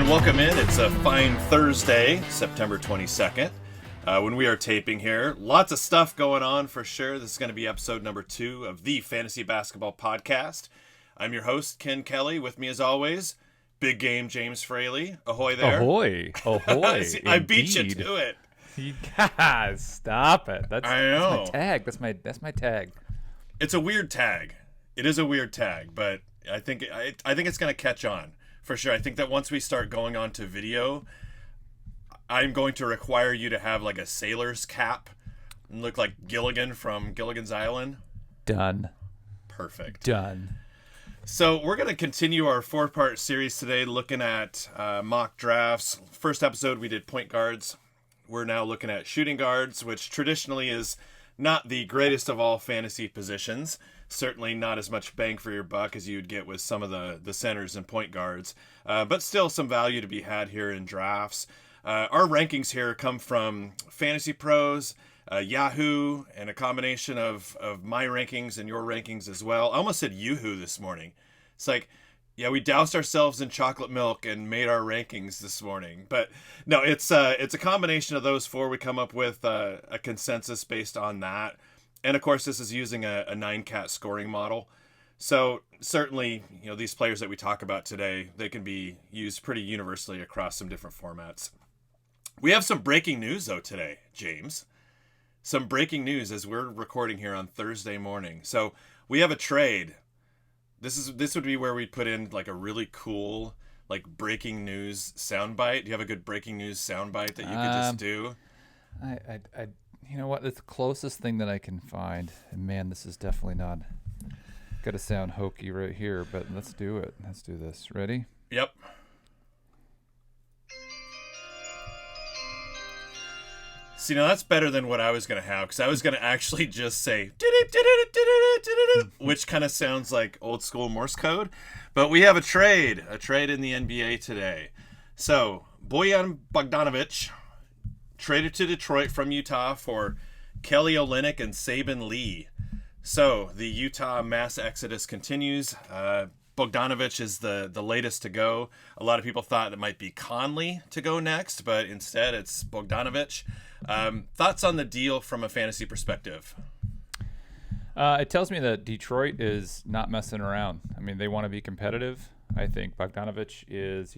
welcome in. It's a fine Thursday, September 22nd, when we are taping here. Lots of stuff going on for sure. This is going to be episode number 2 of the Fantasy Basketball Podcast. I'm your host, Ken Kelly. With me as always, Big Game James Fraley. Ahoy there. Ahoy. Ahoy. See, I beat you to it. Stop it. That's my tag. That's my tag. It's a weird tag. It is a weird tag, but I think it's going to catch on. For sure. I think that once we start going on to video, I'm going to require you to have like a sailor's cap and look like Gilligan from Gilligan's Island. Done. Perfect. Done. So we're going to continue our 4-part series today looking at mock drafts. First episode, we did point guards. We're now looking at shooting guards, which traditionally is not the greatest of all fantasy positions. Certainly not as much bang for your buck as you'd get with some of the centers and point guards, but still some value to be had here in drafts. Our rankings here come from Fantasy Pros, Yahoo, and a combination of my rankings and your rankings as well. I almost said Yoo-hoo this morning. It's like, yeah, we doused ourselves in chocolate milk and made our rankings this morning. But no, it's a combination of those four. We come up with a consensus based on that. And of course, this is using a 9-cat scoring model. So certainly, these players that we talk about today, they can be used pretty universally across some different formats. We have some breaking news though today, James. Some breaking news as we're recording here on Thursday morning. So we have a trade. This would be where we put in like a really cool like breaking news soundbite. Do you have a good breaking news soundbite that you could just do? I you know what? It's the closest thing that I can find. And man, this is definitely not going to sound hokey right here, but let's do it. Let's do this. Ready? Yep. See, now that's better than what I was going to have, because I was going to actually just say, which kind of sounds like old school Morse code. But we have a trade in the NBA today. So, Bojan Bogdanovic traded to Detroit from Utah for Kelly Olynyk and Saben Lee. So the Utah mass exodus continues. Bogdanovic is the latest to go. A lot of people thought it might be Conley to go next, but instead it's Bogdanovic. Thoughts on the deal from a fantasy perspective? It tells me that Detroit is not messing around. I mean, they want to be competitive. I think Bogdanovic is.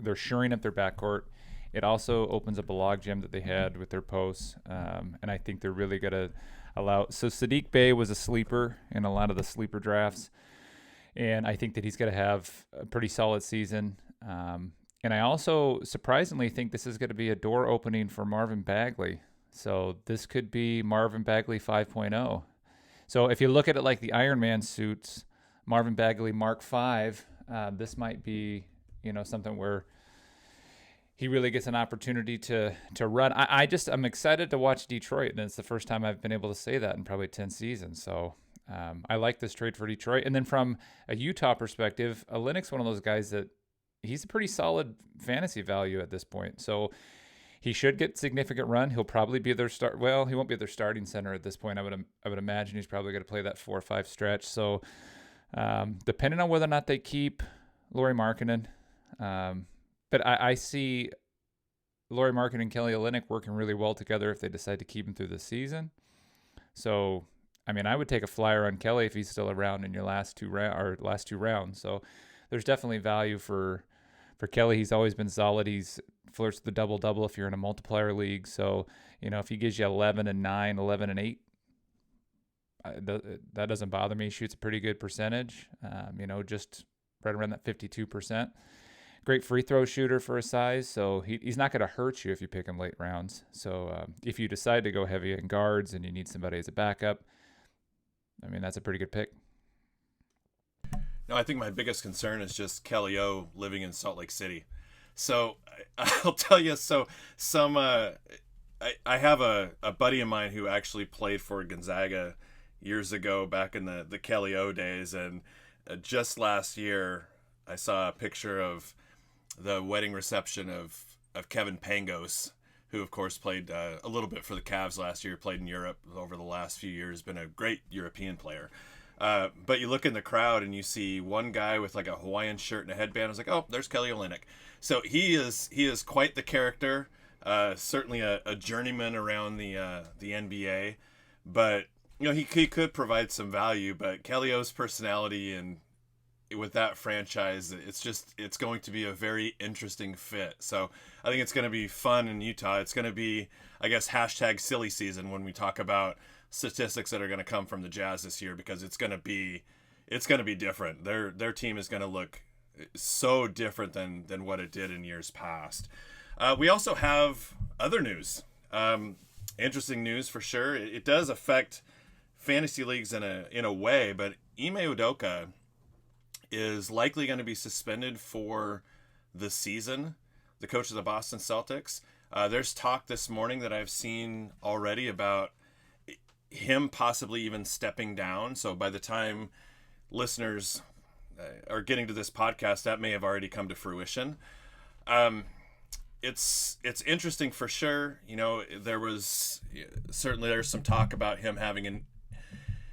They're shoring up their backcourt. It also opens up a logjam that they had with their posts, and I think they're really going to allow. So Saddiq Bey was a sleeper in a lot of the sleeper drafts, and I think that he's going to have a pretty solid season. And I also surprisingly think this is going to be a door opening for Marvin Bagley. So this could be Marvin Bagley 5.0. So if you look at it like the Iron Man suits, Marvin Bagley Mark V, this might be something where he really gets an opportunity to run. I'm excited to watch Detroit, and it's the first time I've been able to say that in probably 10 seasons. So I like this trade for Detroit. And then from a Utah perspective, Olynyk's one of those guys that he's a pretty solid fantasy value at this point. So he should get significant run. He'll probably be their start. Well, he won't be their starting center at this point. I would imagine he's probably going to play that 4 or 5 stretch. So depending on whether or not they keep Lauri Markkanen, but I see Lauri Markkanen and Kelly Olynyk working really well together if they decide to keep him through the season. So, I mean, I would take a flyer on Kelly if he's still around in your last two rounds. So there's definitely value for Kelly. He's always been solid. He's flirts with the double-double if you're in a multiplier league. So, if he gives you 11 and 9, 11 and 8, that doesn't bother me. He shoots a pretty good percentage, just right around that 52%. Great free throw shooter for his size, so he's not going to hurt you if you pick him late rounds. So if you decide to go heavy in guards and you need somebody as a backup, I mean, that's a pretty good pick. No, I think my biggest concern is just Kelly O living in Salt Lake City. So I'll tell you, I have a buddy of mine who actually played for Gonzaga years ago back in the Kelly O days, and just last year I saw a picture of the wedding reception of Kevin Pangos, who of course played a little bit for the Cavs last year, played in Europe over the last few years, been a great European player. But you look in the crowd and you see one guy with like a Hawaiian shirt and a headband. I was like, oh, there's Kelly Olynyk. So he is quite the character. Certainly a journeyman around the NBA, but he could provide some value. But Kelly O's personality and with that franchise, it's going to be a very interesting fit. So I think it's going to be fun in Utah. It's going to be, I guess, hashtag silly season when we talk about statistics that are going to come from the Jazz this year, because it's going to be different. Their team is going to look so different than what it did in years past. We also have other news. Interesting news for sure. It does affect fantasy leagues in a way, but Ime Udoka is likely going to be suspended for the season, the coach of the Boston Celtics. There's talk this morning that I've seen already about him possibly even stepping down. So by the time listeners are getting to this podcast, that may have already come to fruition. It's interesting for sure. There's some talk about him having an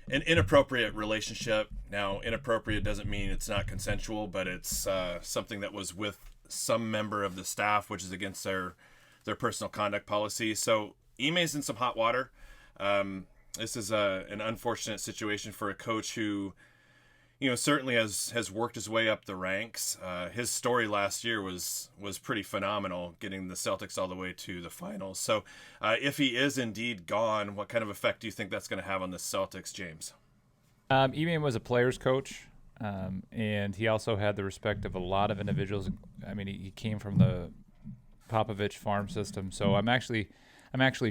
inappropriate relationship. Now, inappropriate doesn't mean it's not consensual, but it's something that was with some member of the staff, which is against their personal conduct policy. So Ime's in some hot water. This is an unfortunate situation for a coach who, certainly has worked his way up the ranks. His story last year was pretty phenomenal, getting the Celtics all the way to the finals. So if he is indeed gone, what kind of effect do you think that's going to have on the Celtics, James? Ime was a player's coach, and he also had the respect of a lot of individuals. I mean, he came from the Popovich farm system. So I'm actually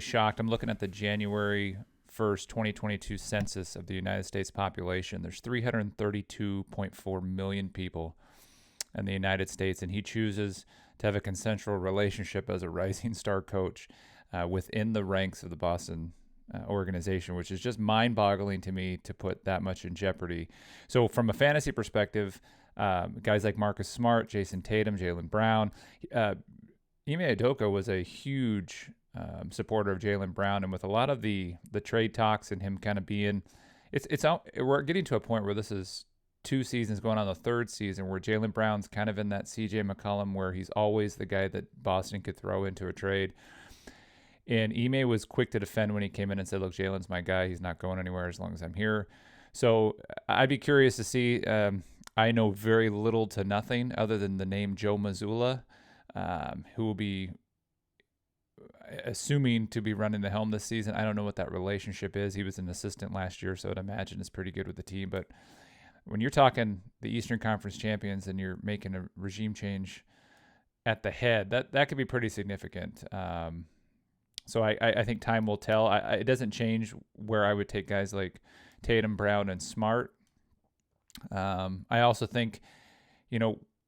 shocked. I'm looking at the January 1st, 2022 census of the United States population. There's 332.4 million people in the United States, and he chooses to have a consensual relationship as a rising star coach within the ranks of the Boston organization, which is just mind-boggling to me to put that much in jeopardy. So from a fantasy perspective, guys like Marcus Smart, Jason Tatum, Jaylen Brown, Ime Udoka was a huge supporter of Jaylen Brown, and with a lot of the trade talks and him kind of being, we're getting to a point where this is 2 seasons going on the 3rd season where Jaylen Brown's kind of in that CJ McCollum where he's always the guy that Boston could throw into a trade. And Ime was quick to defend when he came in and said, look, Jaylen's my guy. He's not going anywhere as long as I'm here. So I'd be curious to see. I know very little to nothing other than the name Joe Mazzulla, who will be assuming to be running the helm this season. I don't know what that relationship is. He was an assistant last year, so I'd imagine it's pretty good with the team. But when you're talking the Eastern Conference champions and you're making a regime change at the head, that could be pretty significant. So I think time will tell. It doesn't change where I would take guys like Tatum, Brown, and Smart. I also think,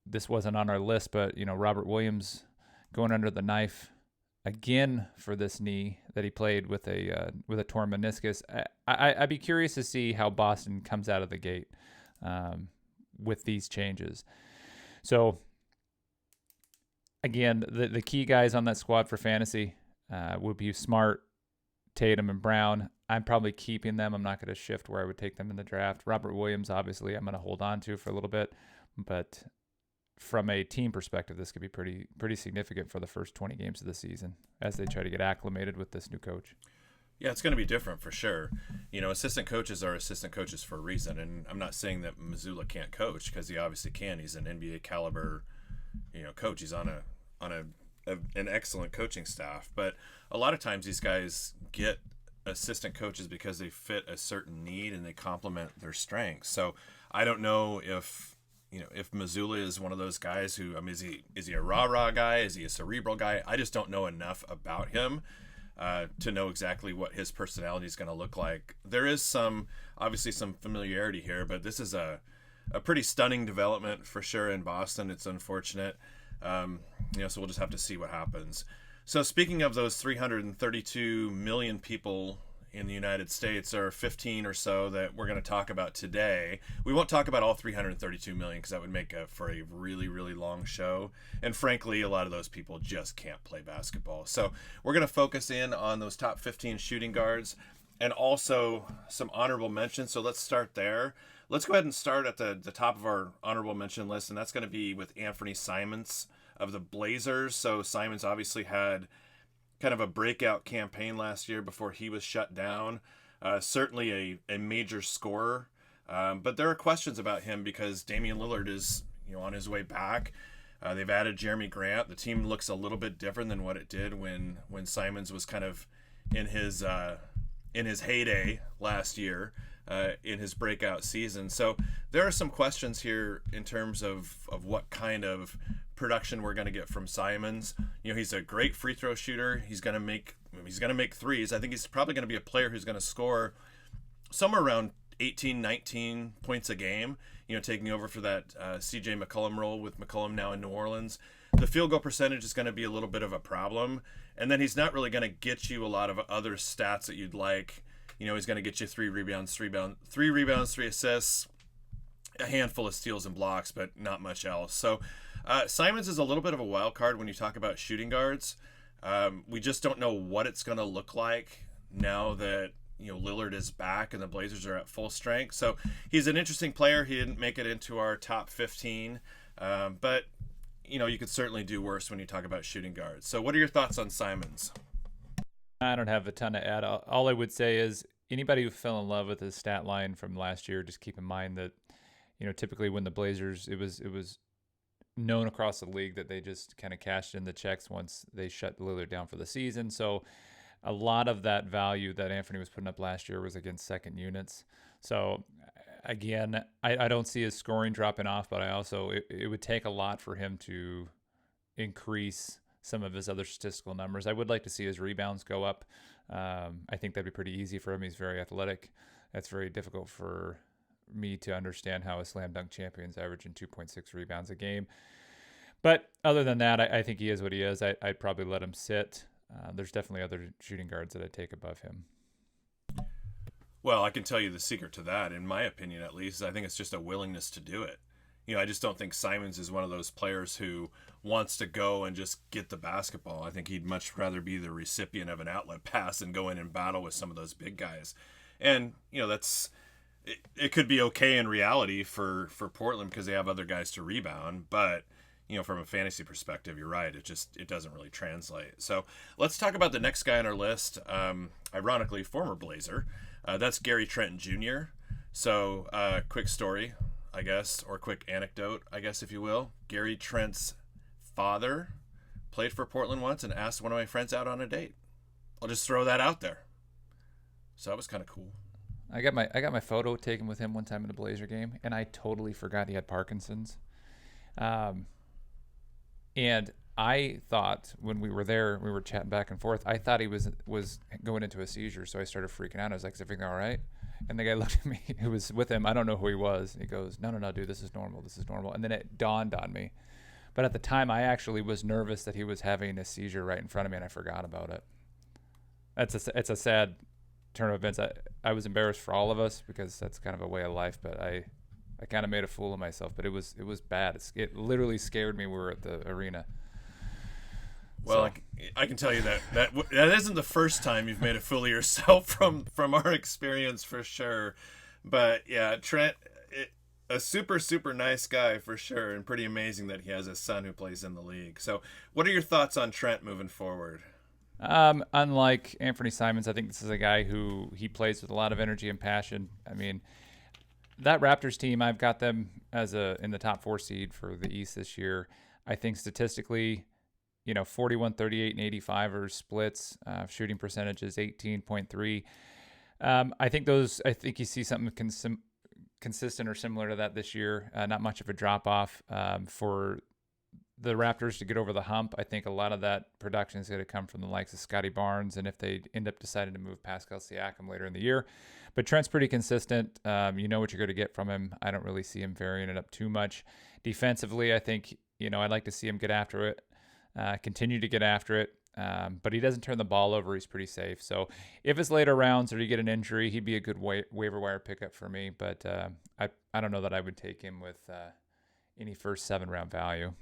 this wasn't on our list, but, Robert Williams going under the knife again for this knee that he played with a torn meniscus. I'd be curious to see how Boston comes out of the gate with these changes. So, again, the key guys on that squad for fantasy would be Smart, Tatum, and Brown. I'm probably keeping them. I'm not going to shift where I would take them in the draft. Robert Williams, obviously, I'm going to hold on to for a little bit. But from a team perspective, this could be pretty significant for the first 20 games of the season as they try to get acclimated with this new coach. Yeah, it's going to be different for sure. Assistant coaches are assistant coaches for a reason. And I'm not saying that Mazzulla can't coach, because he obviously can. He's an NBA caliber, coach. He's on an excellent coaching staff. But a lot of times these guys get assistant coaches because they fit a certain need and they complement their strengths. So I don't know if Mazzulla is one of those guys who, is he a rah-rah guy? Is he a cerebral guy? I just don't know enough about him to know exactly what his personality is going to look like. There is obviously some familiarity here, but this is a pretty stunning development for sure in Boston. It's unfortunate. So we'll just have to see what happens. So speaking of those 332 million people in the United States, there are 15 or so that we're going to talk about today. We won't talk about all 332 million because that would make for a really, really long show. And frankly, a lot of those people just can't play basketball. So we're going to focus in on those top 15 shooting guards. and also some honorable mentions. So let's start there. Let's go ahead and start at the top of our honorable mention list, and that's going to be with Anthony Simons of the Blazers. So Simons obviously had kind of a breakout campaign last year before he was shut down. Certainly a major scorer, but there are questions about him because Damian Lillard is on his way back. They've added Jeremy Grant. The team looks a little bit different than what it did when Simons was kind of in his heyday last year, in his breakout season. So there are some questions here in terms of what kind of production we're going to get from Simons. He's a great free throw shooter. He's going to make threes. I think he's probably going to be a player who's going to score somewhere around 18, 19 points a game, taking over for that CJ McCollum role with McCollum now in New Orleans. The field goal percentage is going to be a little bit of a problem. And then he's not really going to get you a lot of other stats that you'd like. He's going to get you 3 rebounds, 3 assists, a handful of steals and blocks, but not much else. So Simons is a little bit of a wild card when you talk about shooting guards. We just don't know what it's going to look like now that Lillard is back and the Blazers are at full strength. So he's an interesting player. He didn't make it into our top 15, but you could certainly do worse when you talk about shooting guards. So what are your thoughts on Simons? I don't have a ton to add. All I would say is anybody who fell in love with his stat line from last year, just keep in mind that typically when the Blazers, it was known across the league that they just kind of cashed in the checks once they shut Lillard down for the season. So a lot of that value that Anthony was putting up last year was against second units. So again, I don't see his scoring dropping off, but I also it would take a lot for him to increase some of his other statistical numbers. I would like to see his rebounds go up. I think that'd be pretty easy for him. He's very athletic. That's very difficult for me to understand how a slam dunk champion's averaging 2.6 rebounds a game. But other than that, I think he is what he is. I'd probably let him sit. There's definitely other shooting guards that I'd take above him. Well, I can tell you the secret to that, in my opinion at least. I think it's just a willingness to do it. I just don't think Simons is one of those players who wants to go and just get the basketball. I think he'd much rather be the recipient of an outlet pass and go in and battle with some of those big guys. And, it could be okay in reality for Portland because they have other guys to rebound. But, from a fantasy perspective, you're right. It doesn't really translate. So let's talk about the next guy on our list. Ironically, former Blazer. That's Gary Trent Jr. So quick story, I guess, or quick anecdote, I guess, if you will. Gary Trent's father played for Portland once and asked one of my friends out on a date. I'll just throw that out there. So that was kind of cool. I got my photo taken with him one time in a Blazer game, and I totally forgot he had Parkinson's. And I thought when we were there, we were chatting back and forth, I thought he was going into a seizure, so I started freaking out. I was like, is everything all right? And the guy looked at me, who was with him, I don't know who he was. He goes, no, dude, this is normal. And then it dawned on me. But at the time, I actually was nervous that he was having a seizure right in front of me, and I forgot about it. It's a sad turn of events. I was embarrassed for all of us because that's kind of a way of life, but I kind of made a fool of myself. But it was bad. It literally scared me. We were at the arena. Well, so. I can tell you that isn't the first time you've made a fool of yourself from our experience for sure. But yeah, Trent, a super, super nice guy for sure, and pretty amazing that he has a son who plays in the league. So what are your thoughts on Trent moving forward? Unlike Anthony Simons, I think this is a guy who he plays with a lot of energy and passion. I mean, that Raptors team, I've got them in the top 4 seed for the East this year. I think statistically, 41, 38, and 85 are splits. Shooting percentages 18.3. I think you see something consistent or similar to that this year. Not much of a drop off for the Raptors to get over the hump. I think a lot of that production is going to come from the likes of Scotty Barnes, and if they end up deciding to move Pascal Siakam later in the year. But Trent's pretty consistent. You know what you're going to get from him. I don't really see him varying it up too much. Defensively, I think, I'd like to see him get after it, continue to get after it. But he doesn't turn the ball over. He's pretty safe. So if it's later rounds or you get an injury, he'd be a good waiver wire pickup for me. But I don't know that I would take him with any first 7-round value.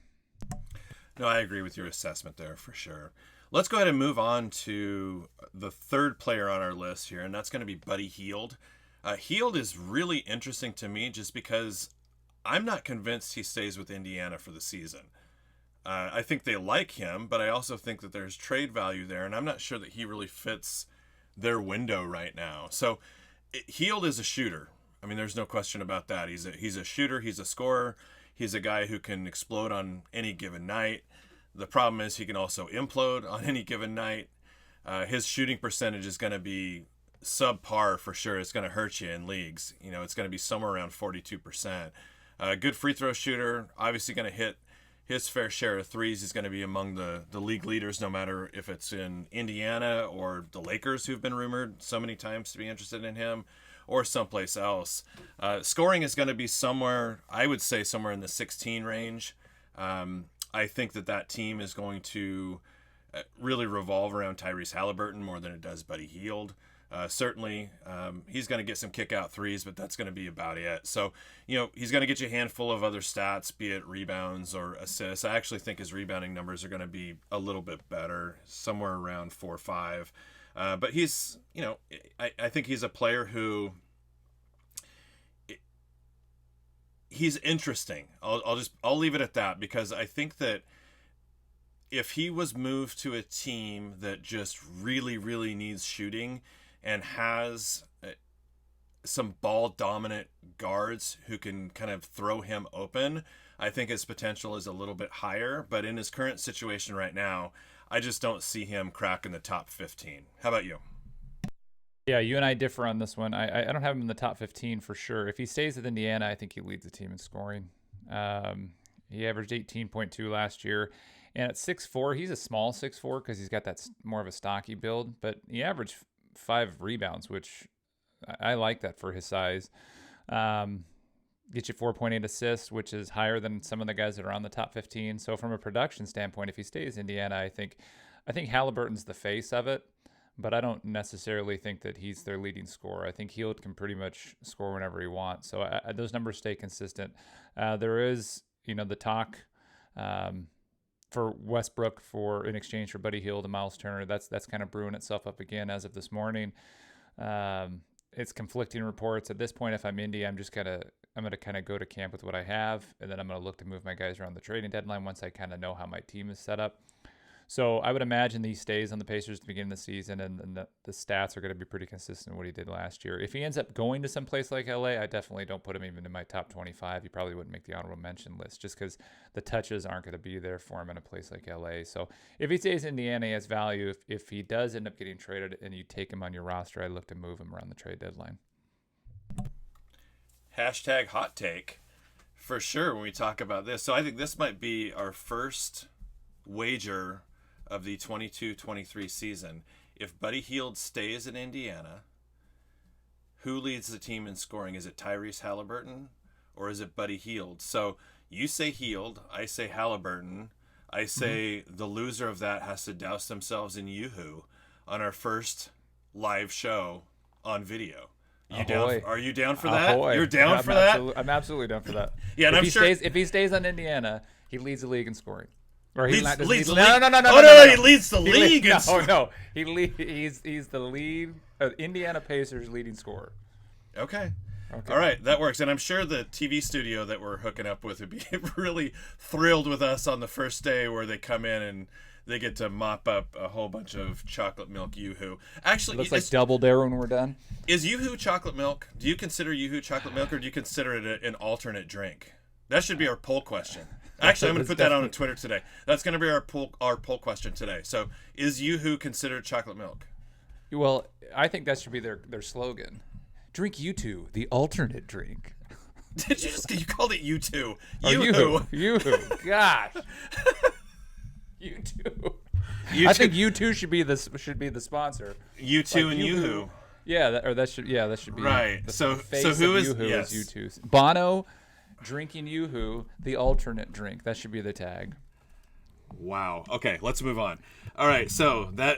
No, I agree with your assessment there for sure. Let's go ahead and move on to the third player on our list here, and that's going to be Buddy Hield. Hield is really interesting to me just because I'm not convinced he stays with Indiana for the season. I think they like him, but I also think that there's trade value there, and I'm not sure that he really fits their window right now. So Hield is a shooter. I mean, there's no question about that. He's a shooter. He's a scorer. He's a guy who can explode on any given night. The problem is he can also implode on any given night. His shooting percentage is going to be subpar for sure. It's going to hurt you in leagues. It's going to be somewhere around 42%. Good free throw shooter. Obviously going to hit his fair share of threes. He's going to be among the league leaders, no matter if it's in Indiana or the Lakers, who've been rumored so many times to be interested in him, or someplace else. Scoring is going to be somewhere, I would say somewhere in the 16 range. I think that team is going to really revolve around Tyrese Halliburton more than it does Buddy Hield. Certainly, he's going to get some kick-out threes, but that's going to be about it. So, he's going to get you a handful of other stats, be it rebounds or assists. I actually think his rebounding numbers are going to be a little bit better, somewhere around 4 or 5. But he's, I think he's a player who he's interesting. I'll leave it at that, because I think that if he was moved to a team that just really, really needs shooting and has some ball dominant guards who can kind of throw him open, I think his potential is a little bit higher. But in his current situation right now, I just don't see him cracking the top 15. How about you? Yeah, you and I differ on this one. I don't have him in the top 15 for sure. If he stays with Indiana, I think he leads the team in scoring. He averaged 18.2 last year. And at 6'4", he's a small 6'4" because he's got that more of a stocky build. But he averaged 5 rebounds, which I like that for his size. Get you 4.8 assists, which is higher than some of the guys that are on the top 15. So from a production standpoint, if he stays Indiana, I think Halliburton's the face of it. But I don't necessarily think that he's their leading scorer. I think Hield can pretty much score whenever he wants. So those numbers stay consistent. There is, the talk for Westbrook in exchange for Buddy Hield and Miles Turner. That's kind of brewing itself up again as of this morning. It's conflicting reports. At this point, if I'm Indy, I'm going to kind of go to camp with what I have, and then I'm going to look to move my guys around the trading deadline once I kind of know how my team is set up. So I would imagine that he stays on the Pacers at the beginning of the season, and the stats are going to be pretty consistent with what he did last year. If he ends up going to some place like LA, I definitely don't put him even in my top 25. He probably wouldn't make the honorable mention list just because the touches aren't going to be there for him in a place like LA. So if he stays in Indiana, he has value. If he does end up getting traded and you take him on your roster, I'd look to move him around the trade deadline. Hashtag hot take for sure when we talk about this. So I think this might be our first wager of the 22-23 season. If Buddy Hield stays in Indiana, who leads the team in scoring? Is it Tyrese Halliburton or is it Buddy Hield? So you say Hield, I say Halliburton. I say the loser of that has to douse themselves in Yoo-Hoo on our first live show on video. Are you down for that? You're down for that? I'm absolutely down for that. Yeah, and if he stays on Indiana, he leads the league in scoring. Or he leads the league. No. He leads the league. He's the lead Indiana Pacers leading scorer. Okay. All right, that works. And I'm sure the TV studio that we're hooking up with would be really thrilled with us on the first day where they come in and they get to mop up a whole bunch of chocolate milk Yoo-Hoo. Actually, looks like Double Dare when we're done. Is Yoo-Hoo chocolate milk? Do you consider Yoo-Hoo chocolate milk, or do you consider it an alternate drink? That should be our poll question. Actually, I'm going to put that on Twitter today. That's going to be our poll question today. So, is Yoo-Hoo considered chocolate milk? Well, I think that should be their slogan. Drink Yoo-Hoo, the alternate drink. Did you called it Yoo-Hoo? Yoo-Hoo. Gosh. U2. I think U2 should be the sponsor. U2 and Yoo-Hoo. Yeah, that should be right. So who is Yoo-Hoo is U2. Bono drinking Yoo-Hoo, the alternate drink. That should be the tag. Wow. Okay, let's move on. All right,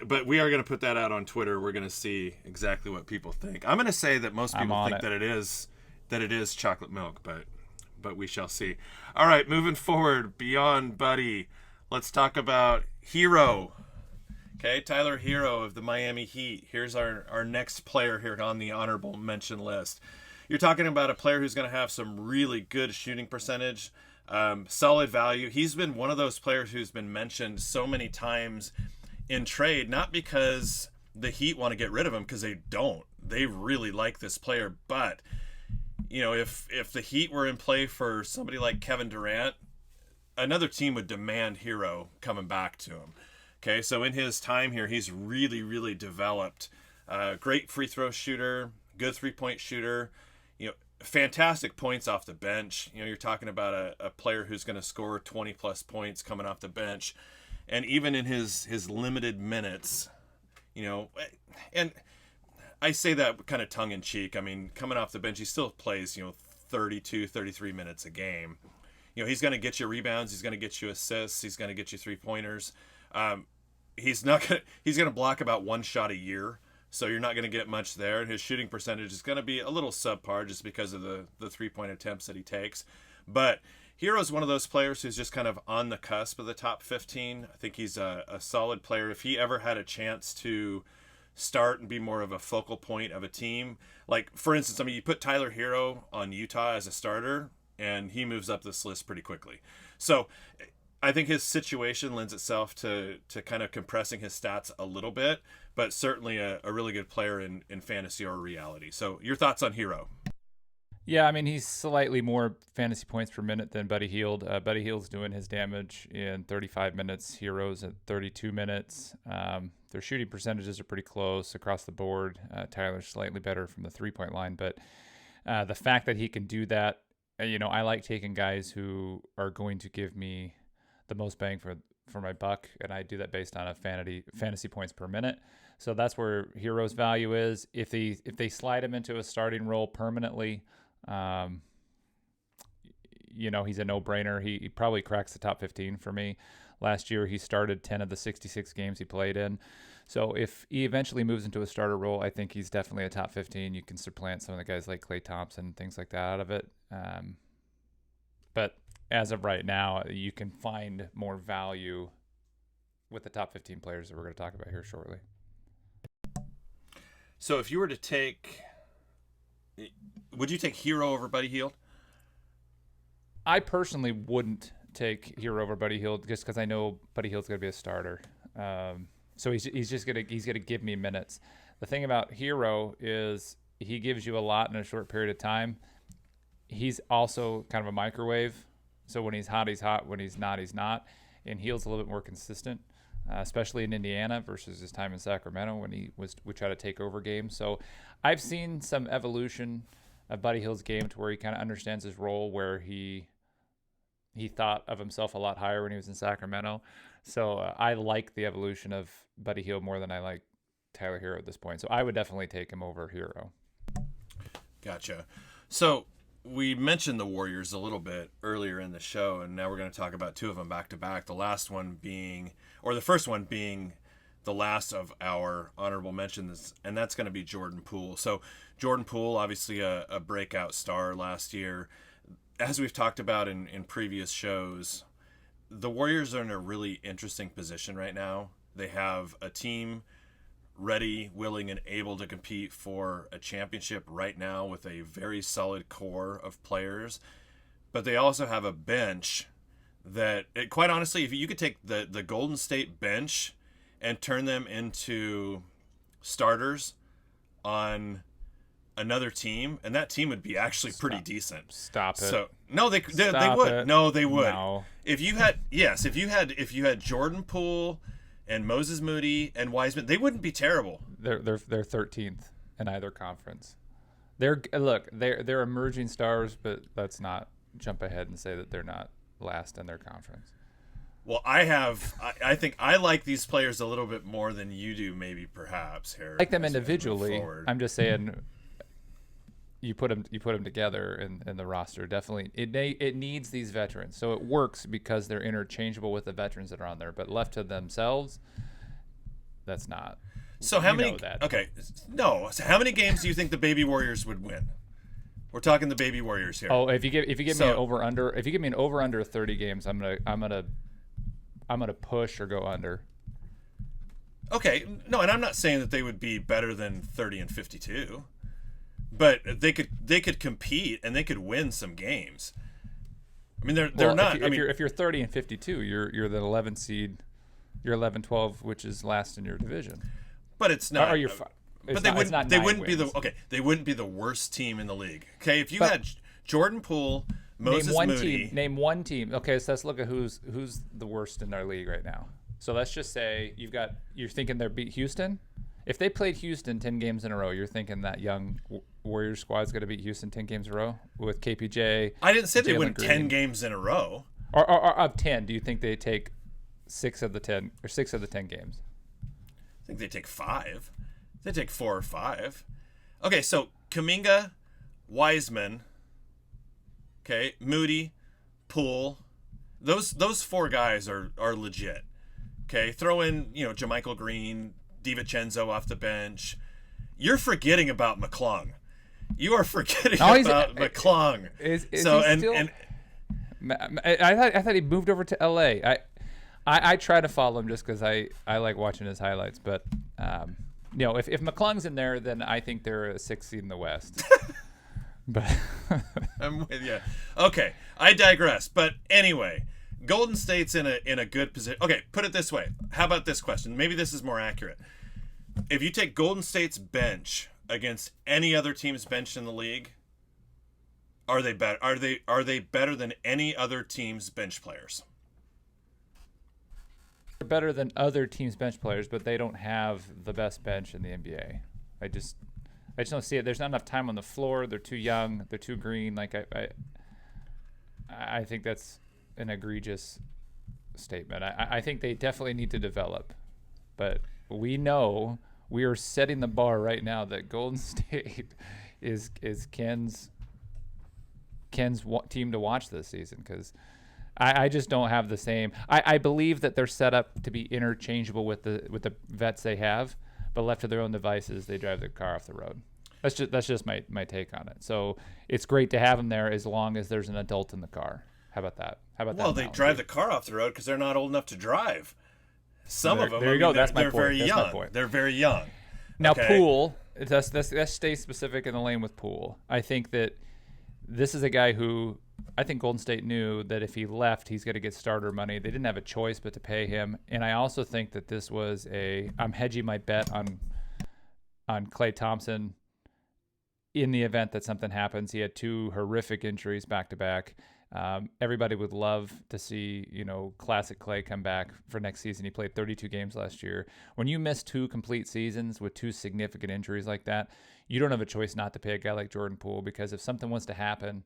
but we are going to put that out on Twitter. We're going to see exactly what people think. I'm going to say that most people think that it is chocolate milk, but we shall see. All right, moving forward beyond Buddy. Let's talk about Hero. Okay, Tyler Hero of the Miami Heat. Here's our next player here on the honorable mention list. You're talking about a player who's going to have some really good shooting percentage, solid value. He's been one of those players who's been mentioned so many times in trade, not because the Heat want to get rid of him, because they don't. They really like this player, but if the Heat were in play for somebody like Kevin Durant, another team would demand Hero coming back to him. Okay, so in his time here, he's really, really developed. Great free throw shooter, good 3-point shooter. Fantastic points off the bench. You're talking about a player who's going to score 20 plus points coming off the bench, and even in his limited minutes, and I say that kind of tongue in cheek. I mean, coming off the bench, he still plays 32, 33 minutes a game. He's going to get you rebounds. He's going to get you assists. He's going to get you 3-pointers. He's going to block about one shot a year. So you're not going to get much there. And his shooting percentage is going to be a little subpar just because of the 3-point attempts that he takes. But Hero's one of those players who's just kind of on the cusp of the top 15. I think he's a solid player. If he ever had a chance to start and be more of a focal point of a team, like for instance, you put Tyler Hero on Utah as a starter, and he moves up this list pretty quickly. So I think his situation lends itself to kind of compressing his stats a little bit, but certainly a really good player in fantasy or reality. So your thoughts on Hero? Yeah, I mean, he's slightly more fantasy points per minute than Buddy Hield. Buddy Hield's doing his damage in 35 minutes, Hero's at 32 minutes. Their shooting percentages are pretty close across the board. Tyler's slightly better from the 3-point line, but the fact that he can do that, I like taking guys who are going to give me the most bang for my buck, and I do that based on a fantasy points per minute. So that's where Hero's value is. If they slide him into a starting role permanently, he's a no-brainer. He probably cracks the top 15 for me. Last year, he started 10 of the 66 games he played in. So if he eventually moves into a starter role, I think he's definitely a top 15. You can supplant some of the guys like Klay Thompson, things like that out of it. But as of right now, you can find more value with the top 15 players that we're going to talk about here shortly. So if you were to would you take Hero over Buddy Hield? I personally wouldn't take Hero over Buddy Hield just because I know Buddy Hield's going to be a starter. So he's going to give me minutes. The thing about Hero is he gives you a lot in a short period of time. He's also kind of a microwave. So when he's hot, he's hot. When he's not, he's not. And Hield's a little bit more consistent, especially in Indiana versus his time in Sacramento when he would try to take over games. So I've seen some evolution of Buddy Hield's game to where he kind of understands his role, where he thought of himself a lot higher when he was in Sacramento. So I like the evolution of Buddy Hield more than I like Tyler Hero at this point. So I would definitely take him over Hero. Gotcha. So we mentioned the Warriors a little bit earlier in the show, and now we're going to talk about two of them back to back. The first one being the last of our honorable mentions, and that's going to be Jordan Poole. So Jordan Poole, obviously a breakout star last year. As we've talked about in previous shows, the Warriors are in a really interesting position right now. They have a team ready, willing, and able to compete for a championship right now with a very solid core of players. But they also have a bench that, quite honestly, if you could take the Golden State bench and turn them into starters on another team, and that team would be actually pretty decent. Stop it. So no, they Stop would. it. No, they would. No. If you had Jordan Poole and Moses Moody and Wiseman, they wouldn't be terrible. They're 13th in either conference. They're emerging stars, but let's not jump ahead and say that they're not last in their conference. Well, I think I like these players a little bit more than you do, maybe perhaps, Harry. I like them individually. I'm just saying, you put them together in the roster. Definitely, it needs these veterans. So it works because they're interchangeable with the veterans that are on there. But left to themselves, that's not. So how many? Okay, no. So how many games do you think the Baby Warriors would win? We're talking the Baby Warriors here. Oh, if you give me an over under, if you give me an over under 30 games, I'm gonna push or go under. Okay, no, and I'm not saying that they would be better than 30 and 52, but they could compete and they could win some games. I mean, they're Well, not. I mean, if you're 30 and 52, you're the 11 seed. You're 11-12, which is last in your division. but it's not. Or you're But they wouldn't. not They 9 wouldn't be wins. the okay. They wouldn't be the worst team in the league. Okay, if you But- had Jordan Poole, Moses Name one Moody. team. Name one team. Okay, so let's look at who's the worst in our league right now. So let's just say you're thinking they're beat Houston. If they played Houston 10 games in a row, you're thinking that young Warriors squad's going to beat Houston 10 games in a row with KPJ. I didn't say they Jalen win Green. 10 games in a row. Or of 10, do you think they take 6 of the 10 games? I think they take 5. They take 4 or 5. Okay, so Kuminga, Wiseman, okay, Moody, Poole. Those 4 guys are legit. Okay, throw in, JaMychal Green, DiVincenzo off the bench. You're forgetting about McClung. You are forgetting about McClung. Is so he and still? and I thought he moved over to LA. I try to follow him just because I like watching his highlights. But if McClung's in there, then I think they're a 6th seed in the West. But I'm with you. Okay, I digress. But anyway, Golden State's in a good position. Okay, put it this way. How about this question? Maybe this is more accurate. If you take Golden State's bench against any other team's bench in the league, are they better? Are they better than any other team's bench players? they're better than other teams' bench players, but they don't have the best bench in the NBA. I just don't see it. There's not enough time on the floor. They're too young. They're too green. Like I think that's an egregious statement. I think they definitely need to develop, but we know we are setting the bar right now that Golden State is Ken's team to watch this season, because I just don't have the same. I believe that they're set up to be interchangeable with the vets they have, but left to their own devices, they drive their car off the road. That's just my take on it. So it's great to have them there as long as there's an adult in the car. How about that? Well, they drive the car off the road because they're not old enough to drive. Some of them. There you go. That's my they're point. very That's young. my point. They're very young. Now, Okay. Poole, let's stay specific in the lane with Poole. I think that this is a guy who I think Golden State knew that if he left, he's going to get starter money. They didn't have a choice but to pay him. And I also think that this was I'm hedging my bet on Klay Thompson in the event that something happens. He had 2 horrific injuries back to back. Everybody would love to see, classic Klay come back for next season. He played 32 games last year. When you miss 2 complete seasons with 2 significant injuries like that, you don't have a choice not to pay a guy like Jordan Poole, because if something was to happen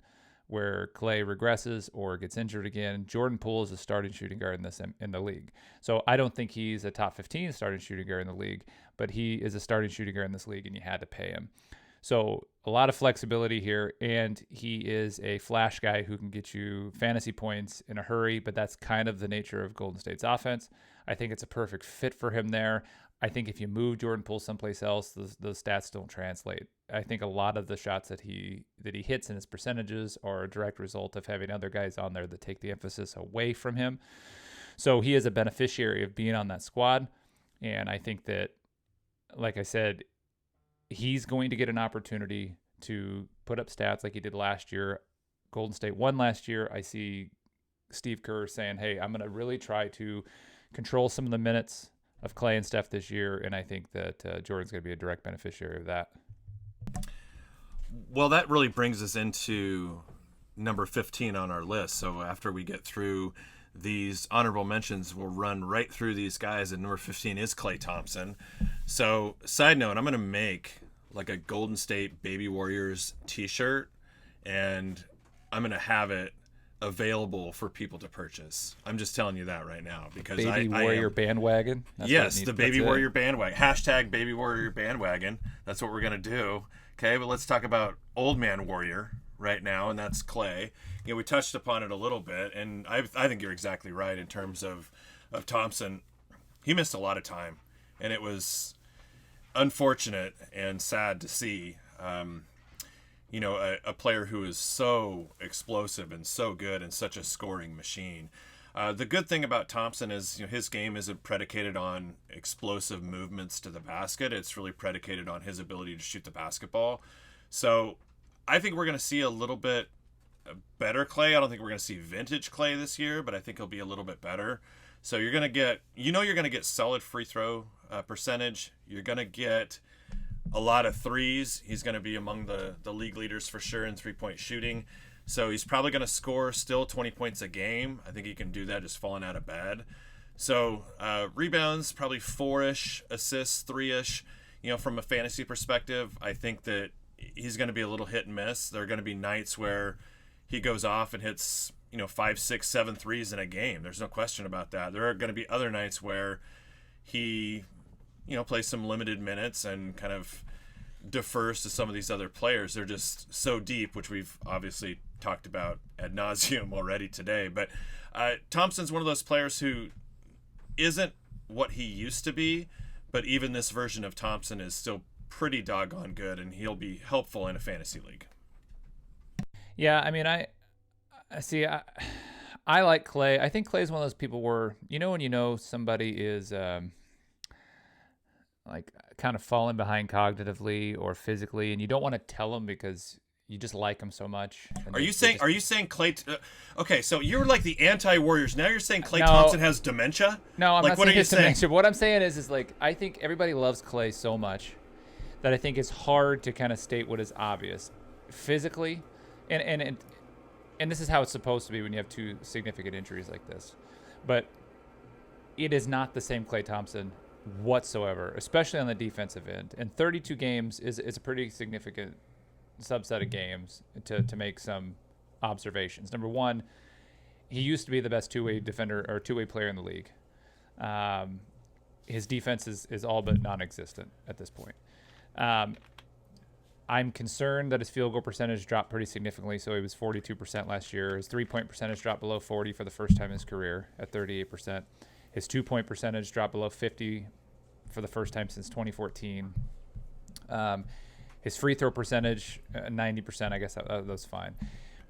where Klay regresses or gets injured again, Jordan Poole is a starting shooting guard in the league. So I don't think he's a top 15 starting shooting guard in the league, but he is a starting shooting guard in this league, and you had to pay him. So a lot of flexibility here, and he is a flash guy who can get you fantasy points in a hurry, but that's kind of the nature of Golden State's offense. I think it's a perfect fit for him there. I think if you move Jordan Poole someplace else, the stats don't translate. I think a lot of the shots that he hits in his percentages are a direct result of having other guys on there that take the emphasis away from him. So he is a beneficiary of being on that squad, and I think that, like I said, he's going to get an opportunity to put up stats like he did last year. Golden State won last year. I see Steve Kerr saying, hey, I'm going to really try to control some of the minutes of Klay and Steph this year, and I think that Jordan's going to be a direct beneficiary of that. Well, that really brings us into number 15 on our list. So after we get through these honorable mentions, we'll run right through these guys, and number 15 is Klay Thompson. So, side note, I'm going to make like a Golden State Baby Warriors t-shirt, and I'm going to have it available for people to purchase. I'm just telling you that right now, because Baby Warrior bandwagon? Yes, the Baby Warrior bandwagon. Hashtag Baby Warrior bandwagon. That's what we're going to do. Okay, but let's talk about Old Man Warrior right now, and that's Klay. We touched upon it a little bit, and I think you're exactly right in terms of Thompson. He missed a lot of time, and it was unfortunate and sad to see. A player who is so explosive and so good and such a scoring machine. The good thing about Thompson is his game isn't predicated on explosive movements to the basket. It's really predicated on his ability to shoot the basketball. So I think we're going to see a little bit better Klay. I don't think we're going to see vintage Klay this year, but I think he'll be a little bit better. So you're going to get, you're going to get solid free throw percentage. You're going to get a lot of threes. He's going to be among the league leaders for sure in 3-point shooting. So he's probably going to score still 20 points a game. I think he can do that just falling out of bed. So rebounds, probably 4-ish, assists 3-ish. From a fantasy perspective, I think that he's going to be a little hit and miss. There are going to be nights where he goes off and hits 5, 6, 7 threes in a game. There's no question about that. There are going to be other nights where he plays some limited minutes and kind of defers to some of these other players. They're just so deep, which we've obviously talked about ad nauseum already today. But Thompson's one of those players who isn't what he used to be, but even this version of Thompson is still pretty doggone good, and he'll be helpful in a fantasy league. Yeah, I mean, I see. I like Klay. I think Klay's one of those people where when somebody is like kind of falling behind cognitively or physically, and you don't want to tell them because you just like them so much. Are you saying Klay? Okay, so you're like the anti-Warriors. Now you're saying Klay Thompson has dementia? No, I'm like, not what saying are you his saying? dementia. What I'm saying is like I think everybody loves Klay so much that I think it's hard to kind of state what is obvious physically, and this is how it's supposed to be when you have two significant injuries like this, but it is not the same Klay Thompson whatsoever, especially on the defensive end. And 32 games is a pretty significant subset of games to make some observations. Number one, he used to be the best two-way defender or two-way player in the league. His defense is all but non-existent at this point. I'm concerned that his field goal percentage dropped pretty significantly. So he was 42% last year. His 3-point percentage dropped below 40 for the first time in his career at 38%. His 2-point percentage dropped below 50 for the first time since 2014. His free throw percentage, 90%, I guess that's fine.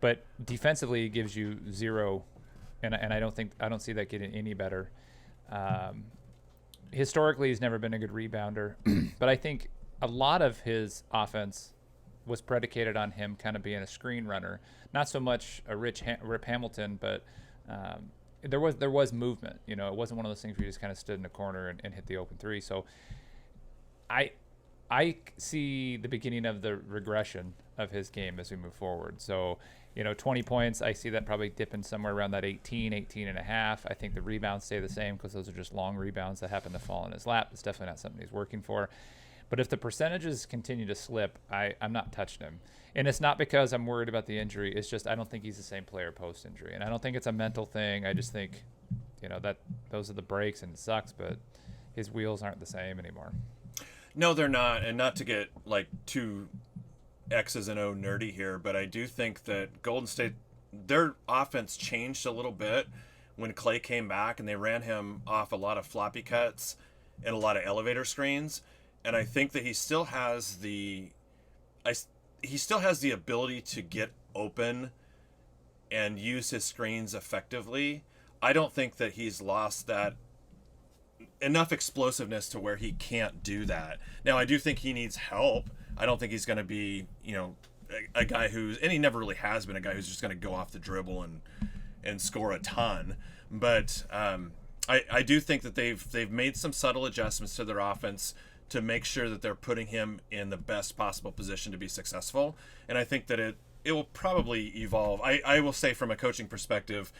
But defensively, it gives you 0, and I don't see that getting any better. Historically, he's never been a good rebounder, but I think a lot of his offense was predicated on him kind of being a screen runner, not so much a Rip Hamilton, but there was movement. It wasn't one of those things where you just kind of stood in a corner and hit the open three. So I see the beginning of the regression of his game as we move forward. So 20 points, I see that probably dipping somewhere around that 18 and a half. I think the rebounds stay the same because those are just long rebounds that happen to fall in his lap. It's definitely not something he's working for. But if the percentages continue to slip, I'm not touching him. And it's not because I'm worried about the injury. It's just I don't think he's the same player post-injury. And I don't think it's a mental thing. I just think, that those are the breaks and it sucks, but his wheels aren't the same anymore. No, they're not. And not to get like too X's and O nerdy here, but I do think that Golden State, their offense changed a little bit when Klay came back, and they ran him off a lot of floppy cuts and a lot of elevator screens. And I think that he still has the ability to get open and use his screens effectively. I don't think that he's lost that enough explosiveness to where he can't do that. Now, I do think he needs help. I don't think he's going to be, a guy and he never really has been a guy who's just going to go off the dribble and score a ton. But I do think that they've made some subtle adjustments to their offense to make sure that they're putting him in the best possible position to be successful. And I think that it will probably evolve. I will say from a coaching perspective,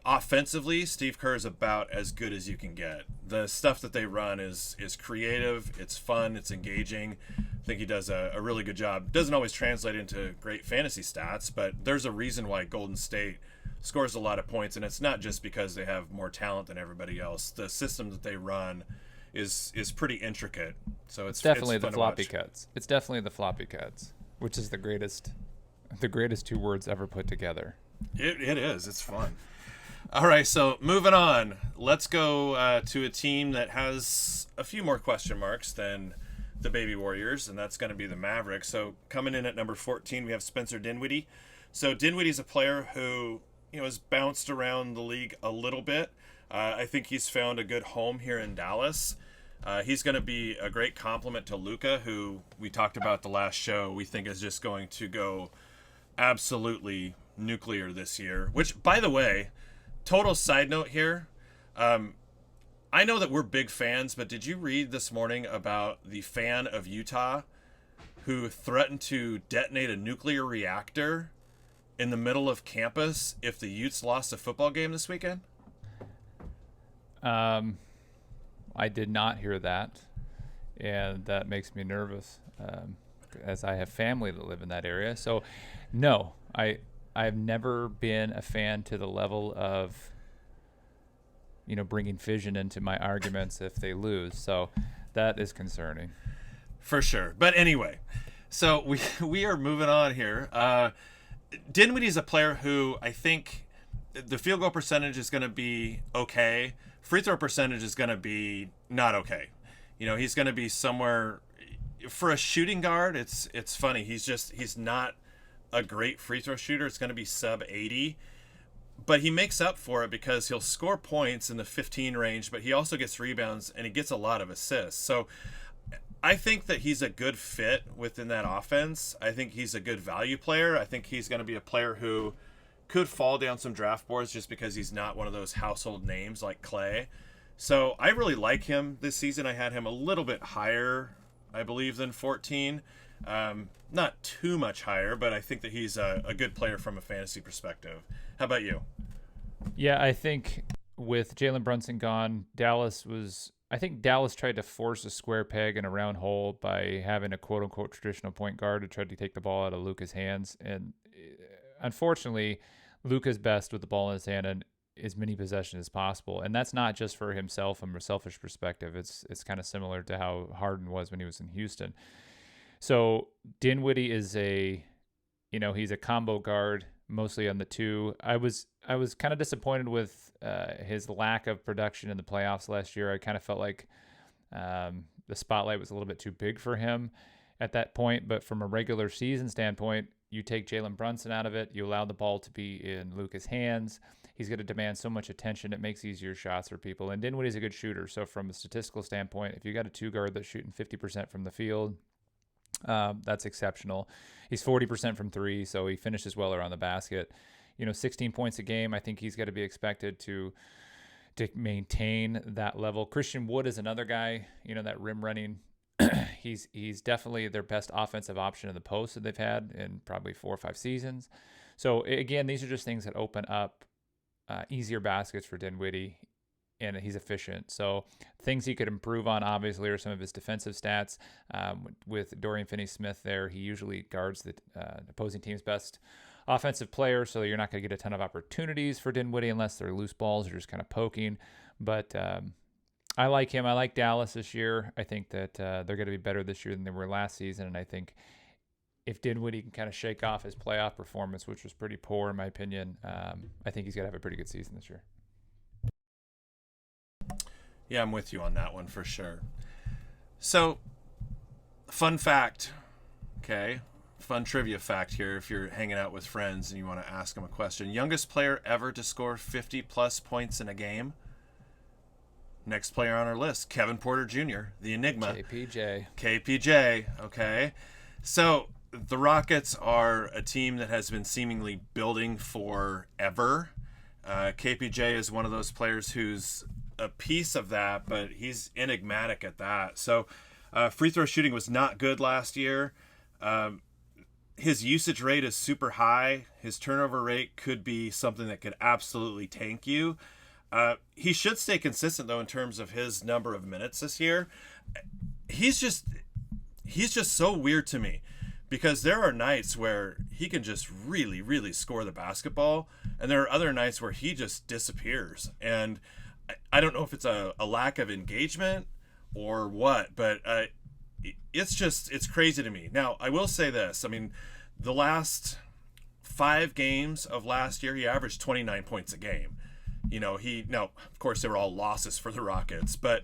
offensively, Steve Kerr is about as good as you can get. The stuff that they run is creative, it's fun, it's engaging. I think he does a really good job. Doesn't always translate into great fantasy stats, but there's a reason why Golden State scores a lot of points, and it's not just because they have more talent than everybody else. The system that they run is pretty intricate. So it's definitely the floppy cuts. It's definitely the floppy cuts, which is the greatest two words ever put together. It is. It's fun. All right, so moving on. Let's go to a team that has a few more question marks than the Baby Warriors, and that's going to be the Mavericks. So coming in at number 14, we have Spencer Dinwiddie. So Dinwiddie's a player who has bounced around the league a little bit. I think he's found a good home here in Dallas. He's going to be a great complement to Luka, who we talked about the last show. We think is just going to go absolutely nuclear this year. Which, by the way, total side note here. I know that we're big fans, but did you read this morning about the fan of Utah who threatened to detonate a nuclear reactor in the middle of campus if the Utes lost a football game this weekend? I did not hear that, and that makes me nervous, as I have family that live in that area. So, no, I've never been a fan to the level of, bringing fission into my arguments if they lose. So that is concerning. For sure. But anyway, so we are moving on here. Dinwiddie's a player who I think the field goal percentage is going to be okay. Free throw percentage is going to be not okay. He's going to be somewhere for a shooting guard. It's funny. He's not a great free throw shooter. It's going to be sub 80, but he makes up for it because he'll score points in the 15 range, but he also gets rebounds and he gets a lot of assists. So I think that he's a good fit within that offense. I think he's a good value player. I think he's going to be a player who could fall down some draft boards just because he's not one of those household names like Clay. So I really like him this season. I had him a little bit higher, I believe, than 14. Not too much higher, but I think that he's a good player from a fantasy perspective. How about you? Yeah, I think with Jalen Brunson gone, Dallas tried to force a square peg in a round hole by having a quote-unquote traditional point guard who tried to take the ball out of Luka's hands. And unfortunately, Luka's best with the ball in his hand and as many possessions as possible. And that's not just for himself from a selfish perspective. It's kind of similar to how Harden was when he was in Houston. So Dinwiddie is he's a combo guard, mostly on the two. I was kind of disappointed with his lack of production in the playoffs last year. I kind of felt like the spotlight was a little bit too big for him at that point. But from a regular season standpoint, you take Jalen Brunson out of it, you allow the ball to be in Luka's hands. He's going to demand so much attention. It makes easier shots for people. And Dinwiddie's a good shooter. So from a statistical standpoint, if you got a two guard that's shooting 50% from the field, that's exceptional. He's 40% from three, so he finishes well around the basket. 16 points a game. I think he's got to be expected to maintain that level. Christian Wood is another guy, that rim running. He's definitely their best offensive option in the post that they've had in probably 4 or 5 seasons. So again, these are just things that open up easier baskets for Dinwiddie, and he's efficient. So things he could improve on, obviously, are some of his defensive stats. With Dorian Finney-Smith there, he usually guards the opposing team's best offensive player, so you're not going to get a ton of opportunities for Dinwiddie unless they're loose balls or just kind of poking. But I like him. I like Dallas this year. I think that they're going to be better this year than they were last season, and I think if Dinwiddie can kind of shake off his playoff performance, which was pretty poor in my opinion, I think he's going to have a pretty good season this year. Yeah, I'm with you on that one for sure. So, fun fact, okay? Fun trivia fact here if you're hanging out with friends and you want to ask them a question. Youngest player ever to score 50-plus points in a game? Next player on our list, Kevin Porter Jr., the Enigma. KPJ, okay? So, the Rockets are a team that has been seemingly building forever. KPJ is one of those players who's a piece of that, but he's enigmatic at that. So free throw shooting was not good last year. His usage rate is super high. His turnover rate could be something that could absolutely tank you. He should stay consistent though in terms of his number of minutes this year. He's just so weird to me because there are nights where he can just really, really score the basketball, and there are other nights where he just disappears. And I don't know if it's a lack of engagement or what, but it's crazy to me. Now, I will say this. I mean, the last 5 games of last year, he averaged 29 points a game. Now, of course, they were all losses for the Rockets, but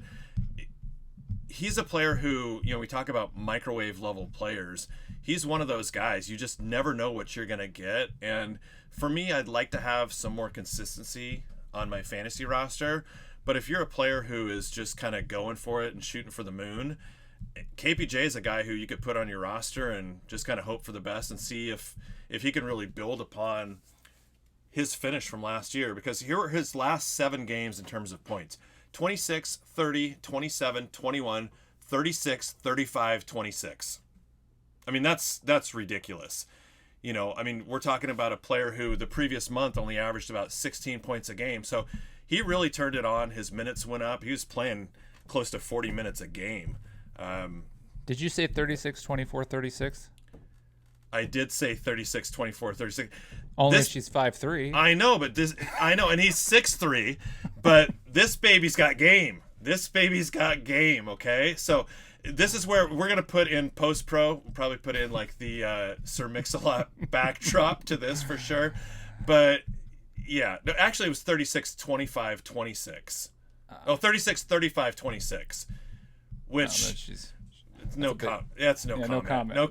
he's a player who, we talk about microwave level players. He's one of those guys. You just never know what you're going to get. And for me, I'd like to have some more consistency on my fantasy roster. But if you're a player who is just kind of going for it and shooting for the moon, KPJ is a guy who you could put on your roster and just kind of hope for the best and see if he can really build upon his finish from last year. Because here are his last 7 games in terms of points: 26, 30, 27, 21, 36, 35, 26. I mean, that's ridiculous. We're talking about a player who the previous month only averaged about 16 points a game. So he really turned it on. His minutes went up. He was playing close to 40 minutes a game. Did you say 36, 24, 36? I did say 36, 24, 36. Only she's 5'3". I know, and he's 6'3", but this baby's got game. Okay? So this is where we're going to put in post-pro. We'll probably put in like the Sir Mix-a-Lot backdrop to this for sure. But yeah, no, actually it was 36, 25, 26. 36, 35, 26. Which no comment. No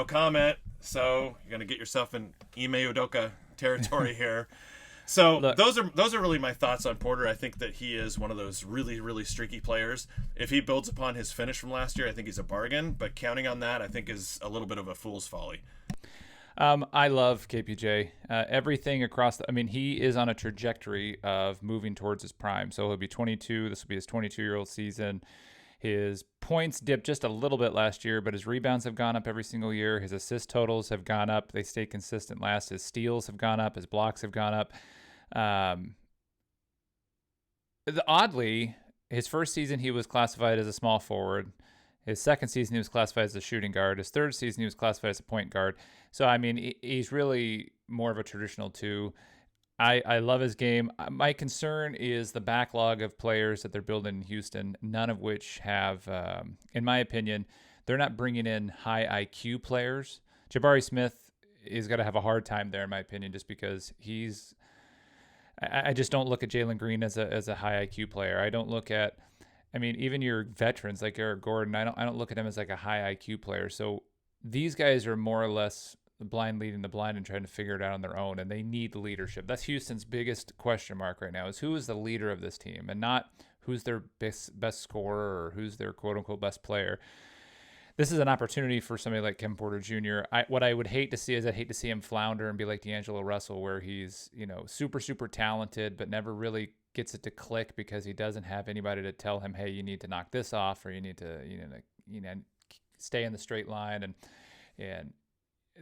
comment. So you're gonna get yourself in Ime Udoka territory here. So look, those are really my thoughts on Porter. I think that he is one of those really, really streaky players. If he builds upon his finish from last year, I think he's a bargain. But counting on that, I think is a little bit of a fool's folly. I love KPJ. Everything across he is on a trajectory of moving towards his prime. So he'll be 22. This will be his 22-year-old season. His points dipped just a little bit last year, but his rebounds have gone up every single year. His assist totals have gone up. They stayed consistent last. His steals have gone up. His blocks have gone up. Oddly, his first season he was classified as a small forward. His second season he was classified as a shooting guard. His third season he was classified as a point guard. So, he's really more of a traditional 2. I love his game. My concern is the backlog of players that they're building in Houston, none of which have, in my opinion, they're not bringing in high IQ players. Jabari Smith is going to have a hard time there, in my opinion, just because I just don't look at Jalen Green as a high IQ player. I don't look at, even your veterans like Eric Gordon, I don't look at him as like a high IQ player. So these guys are more or less the blind leading the blind and trying to figure it out on their own, and they need leadership. That's Houston's biggest question mark right now, is who is the leader of this team, and not who's their best scorer or who's their quote-unquote best player. This is an opportunity for somebody like Kevin Porter Jr. What I would hate to see is I'd hate to see him flounder and be like D'Angelo Russell, where he's super, super talented but never really gets it to click because he doesn't have anybody to tell him, hey, you need to knock this off, or you need to stay in the straight line, and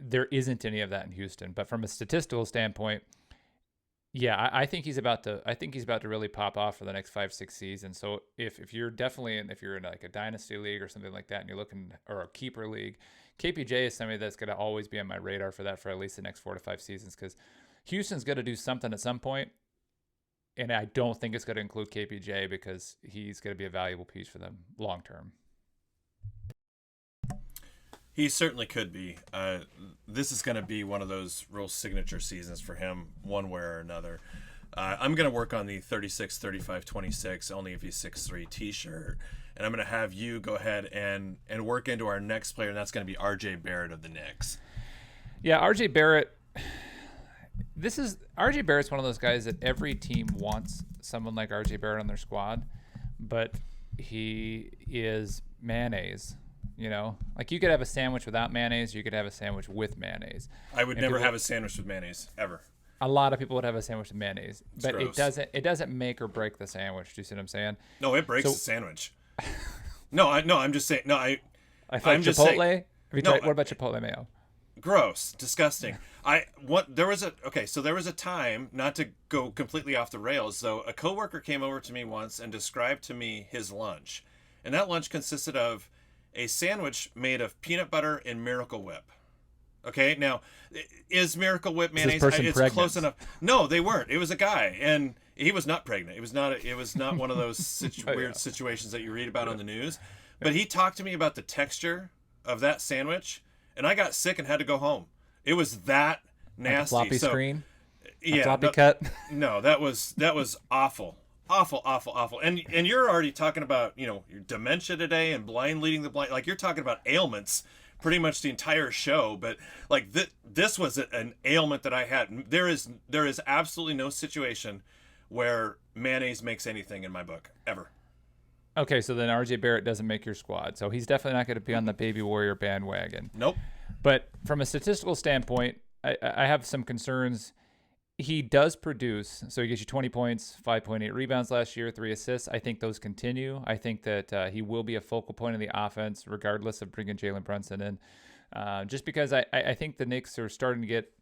there isn't any of that in Houston. But from a statistical standpoint, yeah, I think he's about to really pop off for the next 5-6 seasons. So if you're if you're in like a dynasty league or something like that, and you're looking, or a keeper league, KPJ is somebody that's going to always be on my radar for that for at least the next 4 to 5 seasons, because Houston's going to do something at some point, and I don't think it's going to include KPJ because he's going to be a valuable piece for them long term. He certainly could be. This is going to be one of those real signature seasons for him, one way or another. I'm going to work on the 36, 35, 26, only if he's 6'3" t-shirt. And I'm going to have you go ahead and work into our next player, and that's going to be RJ Barrett of the Knicks. Yeah, RJ Barrett. RJ Barrett's one of those guys that every team wants someone like RJ Barrett on their squad, but he is mayonnaise. Like you could have a sandwich without mayonnaise, you could have a sandwich with mayonnaise. I would never have a sandwich with mayonnaise ever. A lot of people would have a sandwich with mayonnaise, but it doesn't make or break the sandwich. Do you see what I'm saying? No, it breaks the sandwich. I'm just saying. No, I'm just Chipotle. Saying, what about Chipotle mayo? Gross, disgusting. There was a time, not to go completely off the rails. So a coworker came over to me once and described to me his lunch, and that lunch consisted of a sandwich made of peanut butter and Miracle Whip. Okay, now, is Miracle Whip mayonnaise? It's pregnant? Close enough. No, they weren't. It was a guy, and he was not pregnant. It was not one of those weird situations that you read about on the news. But he talked to me about the texture of that sandwich, and I got sick and had to go home. It was that nasty. Like a floppy screen? Yeah. Floppy cut? No, that was awful. Awful, awful, awful. And you're already talking about, your dementia today and blind leading the blind. Like, you're talking about ailments pretty much the entire show, but like this was an ailment that I had. There is absolutely no situation where mayonnaise makes anything in my book ever. Okay, so then RJ Barrett doesn't make your squad. So he's definitely not going to be on the Baby Warrior bandwagon. Nope. But from a statistical standpoint, I have some concerns. He does produce, so he gets you 20 points, 5.8 rebounds last year, 3 assists. I think those continue. I think that he will be a focal point of the offense, regardless of bringing Jalen Brunson in. Just because I think the Knicks are starting to get,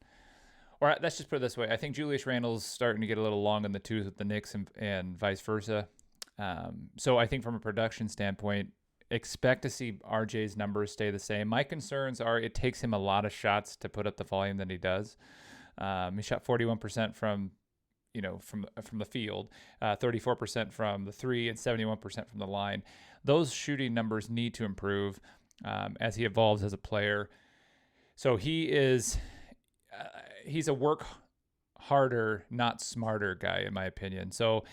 or let's just put it this way, I think Julius Randle's starting to get a little long in the tooth with the Knicks and vice versa. So I think from a production standpoint, expect to see RJ's numbers stay the same. My concerns are it takes him a lot of shots to put up the volume that he does. He shot 41% from the field, 34% from the three, and 71% from the line. Those shooting numbers need to improve as he evolves as a player. So he's a work harder, not smarter guy, in my opinion. So,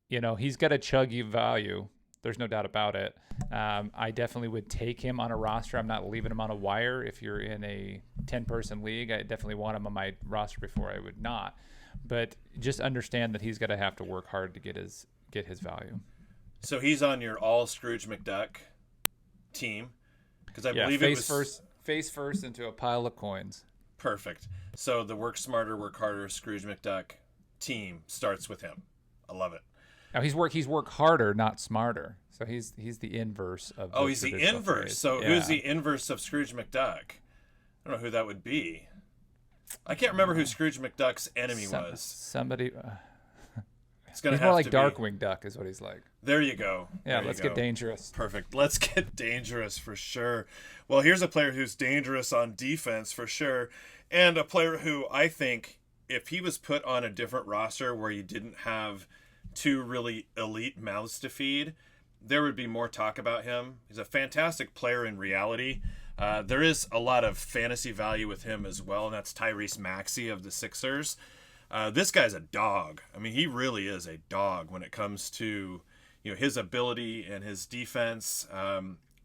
he's got a chuggy value. There's no doubt about it. I definitely would take him on a roster. I'm not leaving him on a wire. If you're in a 10-person league, I definitely want him on my roster before I would not. But just understand that he's going to have to work hard to get his value. So he's on your all Scrooge McDuck team, because I believe it was face first into a pile of coins. Perfect. So the work smarter, work harder Scrooge McDuck team starts with him. I love it. Now he's work harder, not smarter. So he's the inverse of. He's the inverse. Phrase. So yeah. Who's the inverse of Scrooge McDuck? I don't know who that would be. I can't remember who Scrooge McDuck's enemy was. Somebody. It's gonna he's have more like to Darkwing Duck is what he's like. There you go. Yeah, let's get dangerous. Perfect. Let's get dangerous for sure. Well, here's a player who's dangerous on defense for sure, and a player who I think if he was put on a different roster where you didn't have two really elite mouths to feed, there would be more talk about him. He's a fantastic player in reality. There is a lot of fantasy value with him as well, and that's Tyrese Maxey of the Sixers. This guy's a dog. I mean, he really is a dog when it comes to his ability and his defense.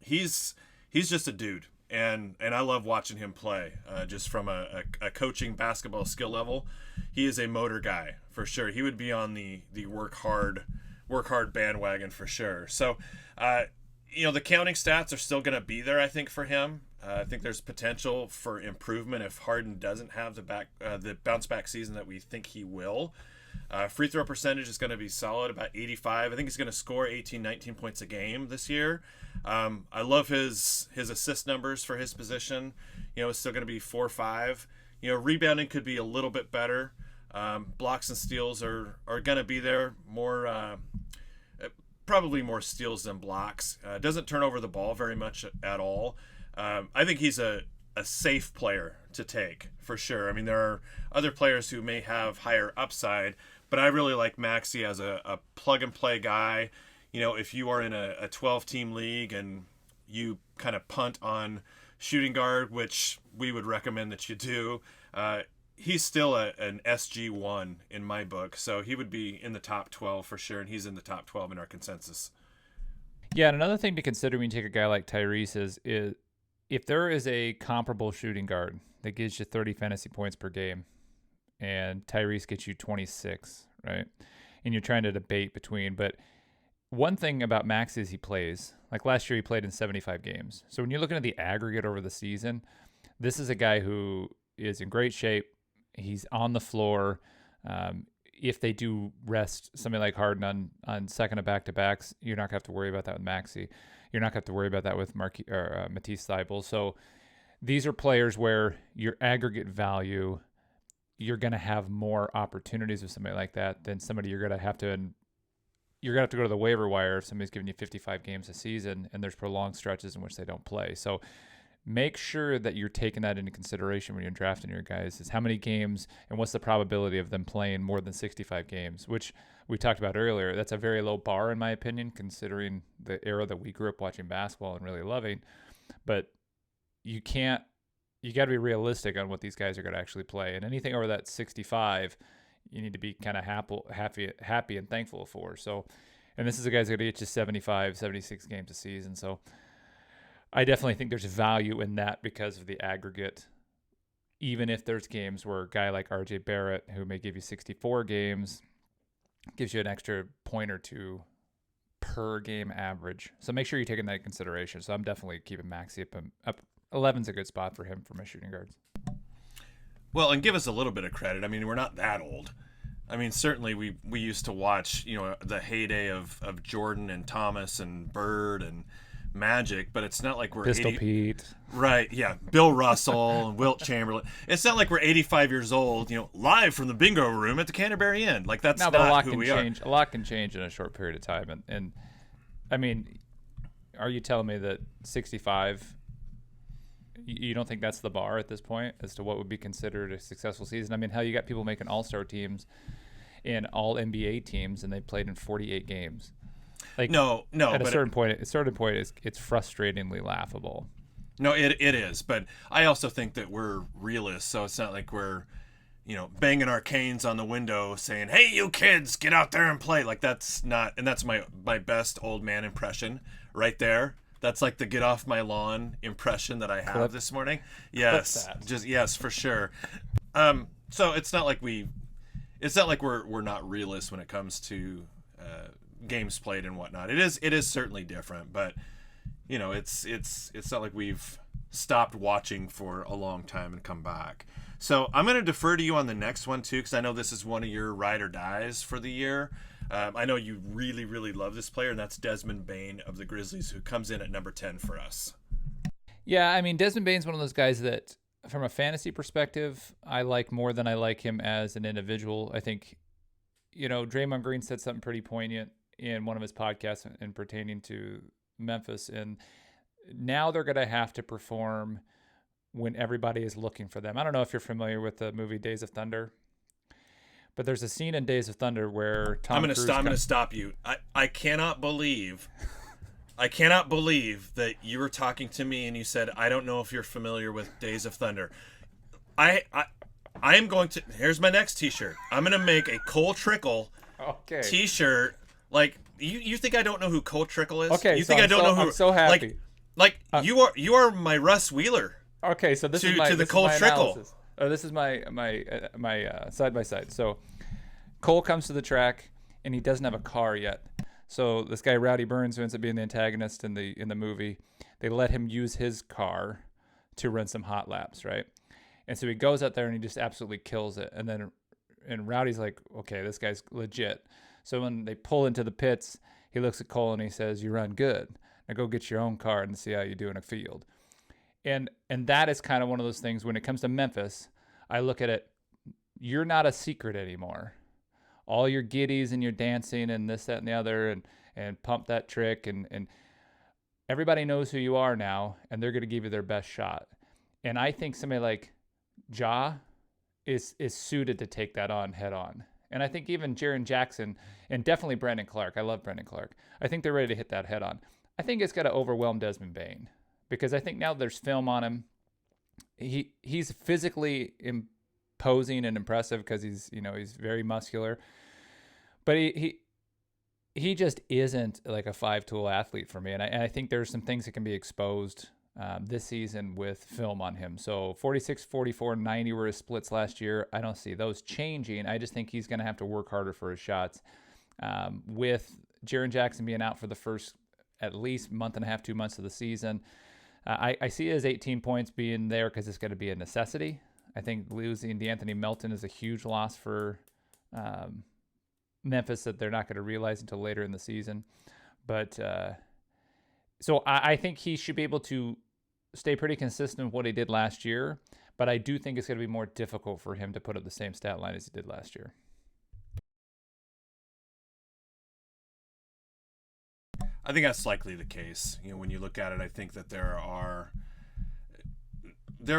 He's just a dude, and I love watching him play. Just from a coaching basketball skill level, he is a motor guy for sure. He would be on the work hard bandwagon for sure. So, the counting stats are still going to be there, I think, for him. I think there's potential for improvement if Harden doesn't have the bounce back season that we think he will. Free throw percentage is going to be solid, about 85. I think he's going to score 18, 19 points a game this year. I love his assist numbers for his position. It's still going to be 4 or 5. Rebounding could be a little bit better. Blocks and steals are going to be there more. Probably more steals than blocks. Doesn't turn over the ball very much at all. I think he's a safe player to take for sure. I mean, there are other players who may have higher upside, but I really like Maxey as a plug and play guy. If you are in a 12-team league and you kind of punt on shooting guard, which we would recommend that you do, he's still an SG1 in my book. So he would be in the top 12 for sure, and he's in the top 12 in our consensus. Yeah, and another thing to consider when you take a guy like Tyrese is if there is a comparable shooting guard that gives you 30 fantasy points per game and Tyrese gets you 26, right? And you're trying to debate between, but one thing about Max is he plays. Like last year he played in 75 games. So when you're looking at the aggregate over the season, this is a guy who is in great shape. He's on the floor. If they do rest somebody like Harden on second of back-to-backs, you're not going to have to worry about that with Maxey. You're not going to have to worry about that with Matisse Thybulle. So these are players where your aggregate value, you're going to have more opportunities with somebody like that than somebody you're going to have to go to the waiver wire if somebody's giving you 55 games a season and there's prolonged stretches in which they don't play. So make sure that you're taking that into consideration when you're drafting your guys, is how many games and what's the probability of them playing more than 65 games, which we talked about earlier. That's a very low bar, in my opinion, considering the era that we grew up watching basketball and really loving. But you got to be realistic on what these guys are going to actually play. And anything over that 65, you need to be kind of happy and thankful for. So, and this is a guy's going to get you 75, 76 games a season. So I definitely think there's value in that because of the aggregate. Even if there's games where a guy like RJ Barrett, who may give you 64 games, gives you an extra point or two per game average. So make sure you're taking that into consideration. So I'm definitely keeping Maxey up. 11's a good spot for him for my shooting guards. Well, and give us a little bit of credit. I mean, we're not that old. I mean, certainly we used to watch, the heyday of Jordan and Thomas and Bird and Magic, but it's not like we're Pistol Pete. Right, yeah. Bill Russell and Wilt Chamberlain. It's not like we're 85 years old, live from the bingo room at the Canterbury Inn. Like, that's not who we are. A lot can change in a short period of time. And I mean, are you telling me that 65, you don't think that's the bar at this point as to what would be considered a successful season? I mean, hell, you got people making all-star teams and all NBA teams, and they played in 48 games. Like, no. At a certain point, it's frustratingly laughable. No, it is. But I also think that we're realists, so it's not like we're, banging our canes on the window saying, "Hey, you kids, get out there and play." Like, that's not, and that's my best old man impression right there. That's like the get off my lawn impression that I have this morning. Yes, yes, for sure. So it's not like we're not realists when it comes to games played and whatnot. It is certainly different, but it's not like we've stopped watching for a long time and come back. So I'm going to defer to you on the next one too, because I know this is one of your ride or dies for the year. I know you really, really love this player, and that's Desmond Bane of the Grizzlies, who comes in at number 10 for us. Yeah, I mean, Desmond Bane's one of those guys that, from a fantasy perspective, I like more than I like him as an individual. I think, Draymond Green said something pretty poignant in one of his podcasts in pertaining to Memphis, and now they're going to have to perform when everybody is looking for them. I don't know if you're familiar with the movie Days of Thunder, but there's a scene in Days of Thunder where Tom Cruise... I'm going to stop you. I cannot believe that you were talking to me and you said, "I don't know if you're familiar with Days of Thunder." I am going to... Here's my next T-shirt. I'm going to make a Cole Trickle T-shirt. Like, you think I don't know who Cole Trickle is? Okay, you think I don't know who... I'm so happy. Like you are my Russ Wheeler. Okay, so this is my Cole Trickle. This is my side by side. So Cole comes to the track and he doesn't have a car yet. So this guy Rowdy Burns, who ends up being the antagonist in the movie, they let him use his car to run some hot laps, right? And so he goes out there and he just absolutely kills it. And Rowdy's like, okay, this guy's legit. So when they pull into the pits, he looks at Cole and he says, "You run good. Now go get your own car and see how you do in a field." And that is kind of one of those things when it comes to Memphis. I look at it, you're not a secret anymore. All your giddies and your dancing and this, that, and the other, and pump that trick, and everybody knows who you are now, and they're going to give you their best shot. And I think somebody like Ja is suited to take that on head on. And I think even Jaren Jackson and definitely Brandon Clark. I love Brandon Clark. I think they're ready to hit that head on. I think it's got to overwhelm Desmond Bane because I think now there's film on him. He's physically imposing and impressive because he's very muscular, but he just isn't like a 5-tool athlete for me. And I think there's some things that can be exposed this season with film on him. So 46, 44, 90 were his splits last year. I don't see those changing. I just think he's going to have to work harder for his shots. With Jaren Jackson being out for the first at least month and a half, 2 months of the season, I see his 18 points being there because it's going to be a necessity. I think losing DeAnthony Melton is a huge loss for Memphis that they're not going to realize until later in the season. But so I think he should be able to stay pretty consistent with what he did last year, but I do think it's going to be more difficult for him to put up the same stat line as he did last year. I think that's likely the case. When you look at it, I think that there are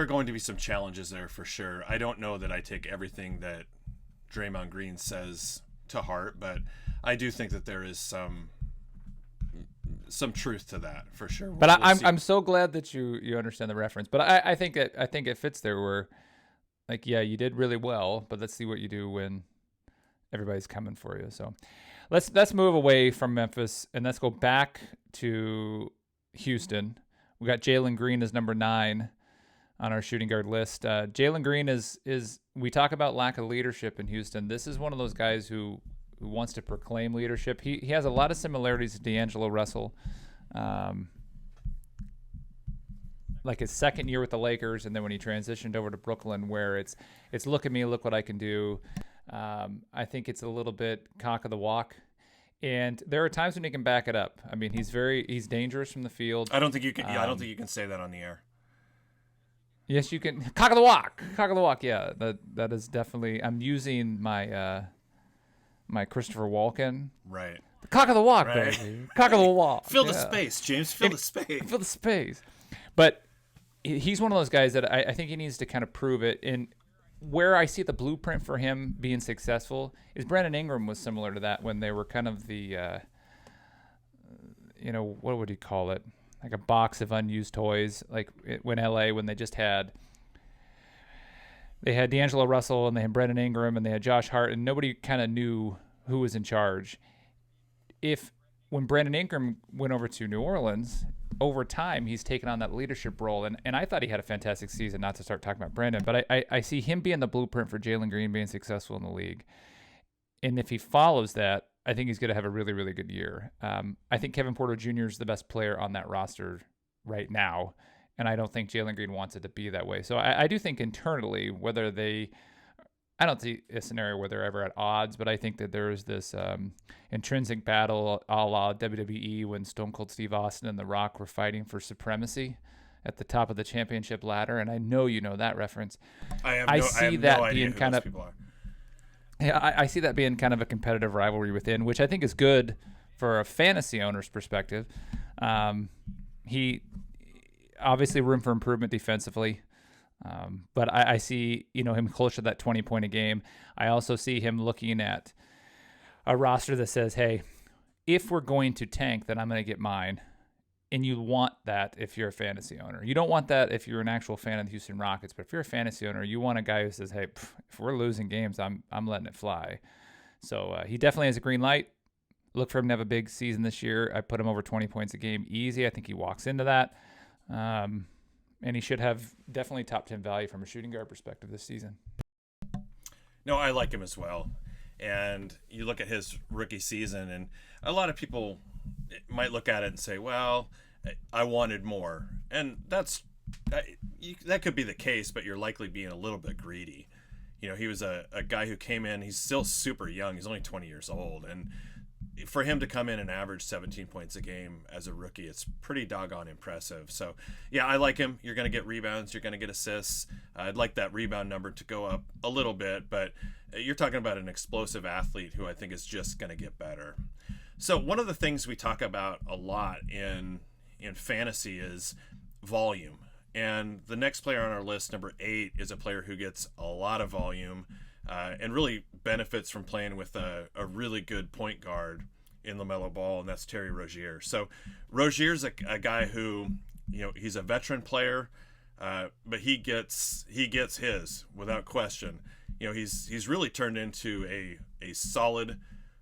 going to be some challenges there for sure. I don't know that I take everything that Draymond Green says to heart, but I do think that there is some truth to that for sure. But I'm so glad that you understand the reference. But I think it fits there where, like, yeah, you did really well, but let's see what you do when everybody's coming for you. So let's move away from Memphis and let's go back to Houston. We got Jalen Green as number 9 on our shooting guard list. Jalen Green is we talk about lack of leadership in Houston. This is one of those guys who wants to proclaim leadership. He has a lot of similarities to D'Angelo Russell. Like his second year with the Lakers, and then when he transitioned over to Brooklyn, where it's look at me, look what I can do. I think it's a little bit cock of the walk, and there are times when he can back it up. I mean, he's dangerous from the field. I don't think you can. I don't think you can say that on the air. Yes, you can. Cock of the walk. Cock of the walk. Yeah, that is definitely. I'm using my my Christopher Walken. Right. The cock of the walk, right. Baby. Cock of the walk. Fill the space, James. Fill the space. Fill the space. But he's one of those guys that I think he needs to kind of prove it. And where I see the blueprint for him being successful is Brandon Ingram was similar to that when they were kind of the, what would you call it? Like a box of unused toys. Like when they just had D'Angelo Russell and they had Brandon Ingram and they had Josh Hart and nobody kind of knew who was in charge. When Brandon Ingram went over to New Orleans, over time he's taken on that leadership role, and I thought he had a fantastic season. Not to start talking about Brandon, but I see him being the blueprint for Jalen Green being successful in the league. And if he follows that, I think he's going to have a really, really good year. I think Kevin Porter Jr. is the best player on that roster right now, and I don't think Jalen Green wants it to be that way. So I do think internally, I don't see a scenario where they're ever at odds, but I think that there is this intrinsic battle a la WWE when Stone Cold Steve Austin and The Rock were fighting for supremacy at the top of the championship ladder, and I know you know that reference. I see that being kind of a competitive rivalry within, which I think is good for a fantasy owner's perspective. He obviously room for improvement defensively. But I see, him closer to that 20 point a game. I also see him looking at a roster that says, hey, if we're going to tank, then I'm going to get mine. And you want that if you're a fantasy owner. You don't want that if you're an actual fan of the Houston Rockets, but if you're a fantasy owner, you want a guy who says, hey, if we're losing games, I'm letting it fly. So he definitely has a green light. Look for him to have a big season this year. I put him over 20 points a game easy. I think he walks into that. And he should have definitely top 10 value from a shooting guard perspective this season. No, I like him as well. And you look at his rookie season, and a lot of people might look at it and say, well, I wanted more. And that could be the case, but you're likely being a little bit greedy. He was a guy who came in, he's still super young. He's only 20 years old. And for him to come in and average 17 points a game as a rookie, it's pretty doggone impressive. So, yeah, I like him. You're going to get rebounds. You're going to get assists. I'd like that rebound number to go up a little bit, but you're talking about an explosive athlete who I think is just going to get better. So one of the things we talk about a lot in fantasy is volume. And the next player on our list, number 8, is a player who gets a lot of volume and really benefits from playing with a really good point guard in LaMelo Ball, and that's Terry Rozier. So Rozier's a guy who, he's a veteran player, but he gets his without question. He's really turned into a solid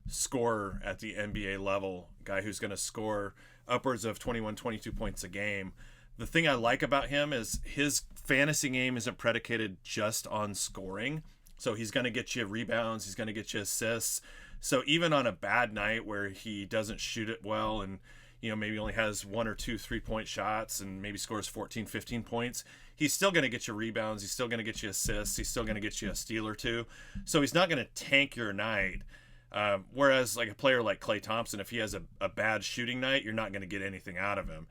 scorer at the NBA level, guy who's going to score upwards of 21, 22 points a game. The thing I like about him is his fantasy game isn't predicated just on scoring. So he's going to get you rebounds. He's going to get you assists. So even on a bad night where he doesn't shoot it well and, maybe only has 1 or 2 3-point shots and maybe scores 14, 15 points, he's still going to get you rebounds. He's still going to get you assists. He's still going to get you a steal or two. So he's not going to tank your night. Whereas like a player like Klay Thompson, if he has a bad shooting night, you're not going to get anything out of him.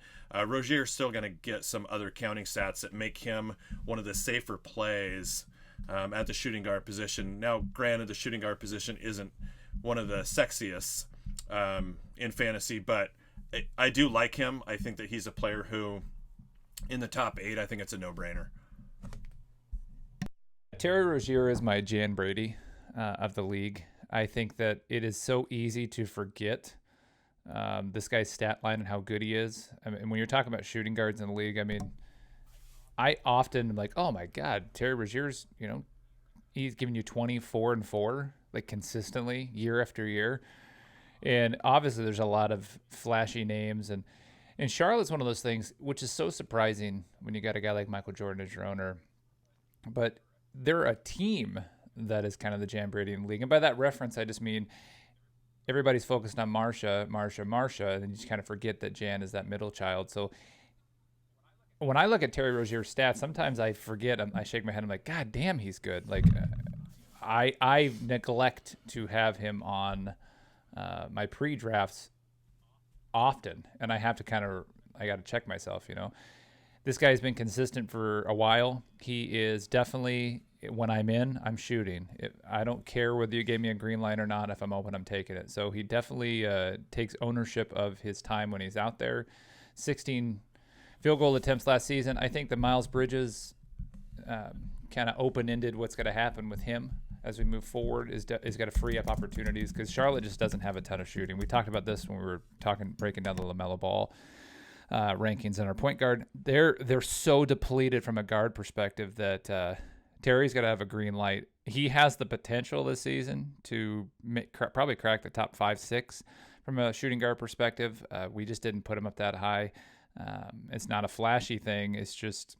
Rozier's still going to get some other counting stats that make him one of the safer plays at the shooting guard position. Now, granted, the shooting guard position isn't one of the sexiest in fantasy, but I do like him. I think that he's a player who, in the top 8, I think it's a no-brainer. Terry Rozier is my Jan Brady of the league. I think that it is so easy to forget this guy's stat line and how good he is. I mean, when you're talking about shooting guards in the league, I often am like, oh my God, Terry Rozier's, he's giving you 24 and 4. like consistently year after year. And obviously there's a lot of flashy names, and Charlotte's one of those things which is so surprising when you got a guy like Michael Jordan as your owner. But they're a team that is kind of the Jan Brady in the league. And by that reference, I just mean everybody's focused on Marcia, and then you just kind of forget that Jan is that middle child. So when I look at Terry Rozier's stats, sometimes I forget. I shake my head. I'm like, God damn, he's good. Like, I neglect to have him on my pre-drafts often, and I have to I got to check myself. This guy's been consistent for a while. He is definitely, when I'm in, I'm shooting. I don't care whether you gave me a green light or not. If I'm open, I'm taking it. So he definitely takes ownership of his time when he's out there. 16 field goal attempts last season. I think the Miles Bridges kind of open-ended what's going to happen with him as we move forward is got to free up opportunities because Charlotte just doesn't have a ton of shooting. We talked about this when we were breaking down the LaMelo Ball rankings in our point guard. They're so depleted from a guard perspective that Terry's got to have a green light. He has the potential this season to probably crack the top 5-6 from a shooting guard perspective. We just didn't put him up that high. It's not a flashy thing. It's just,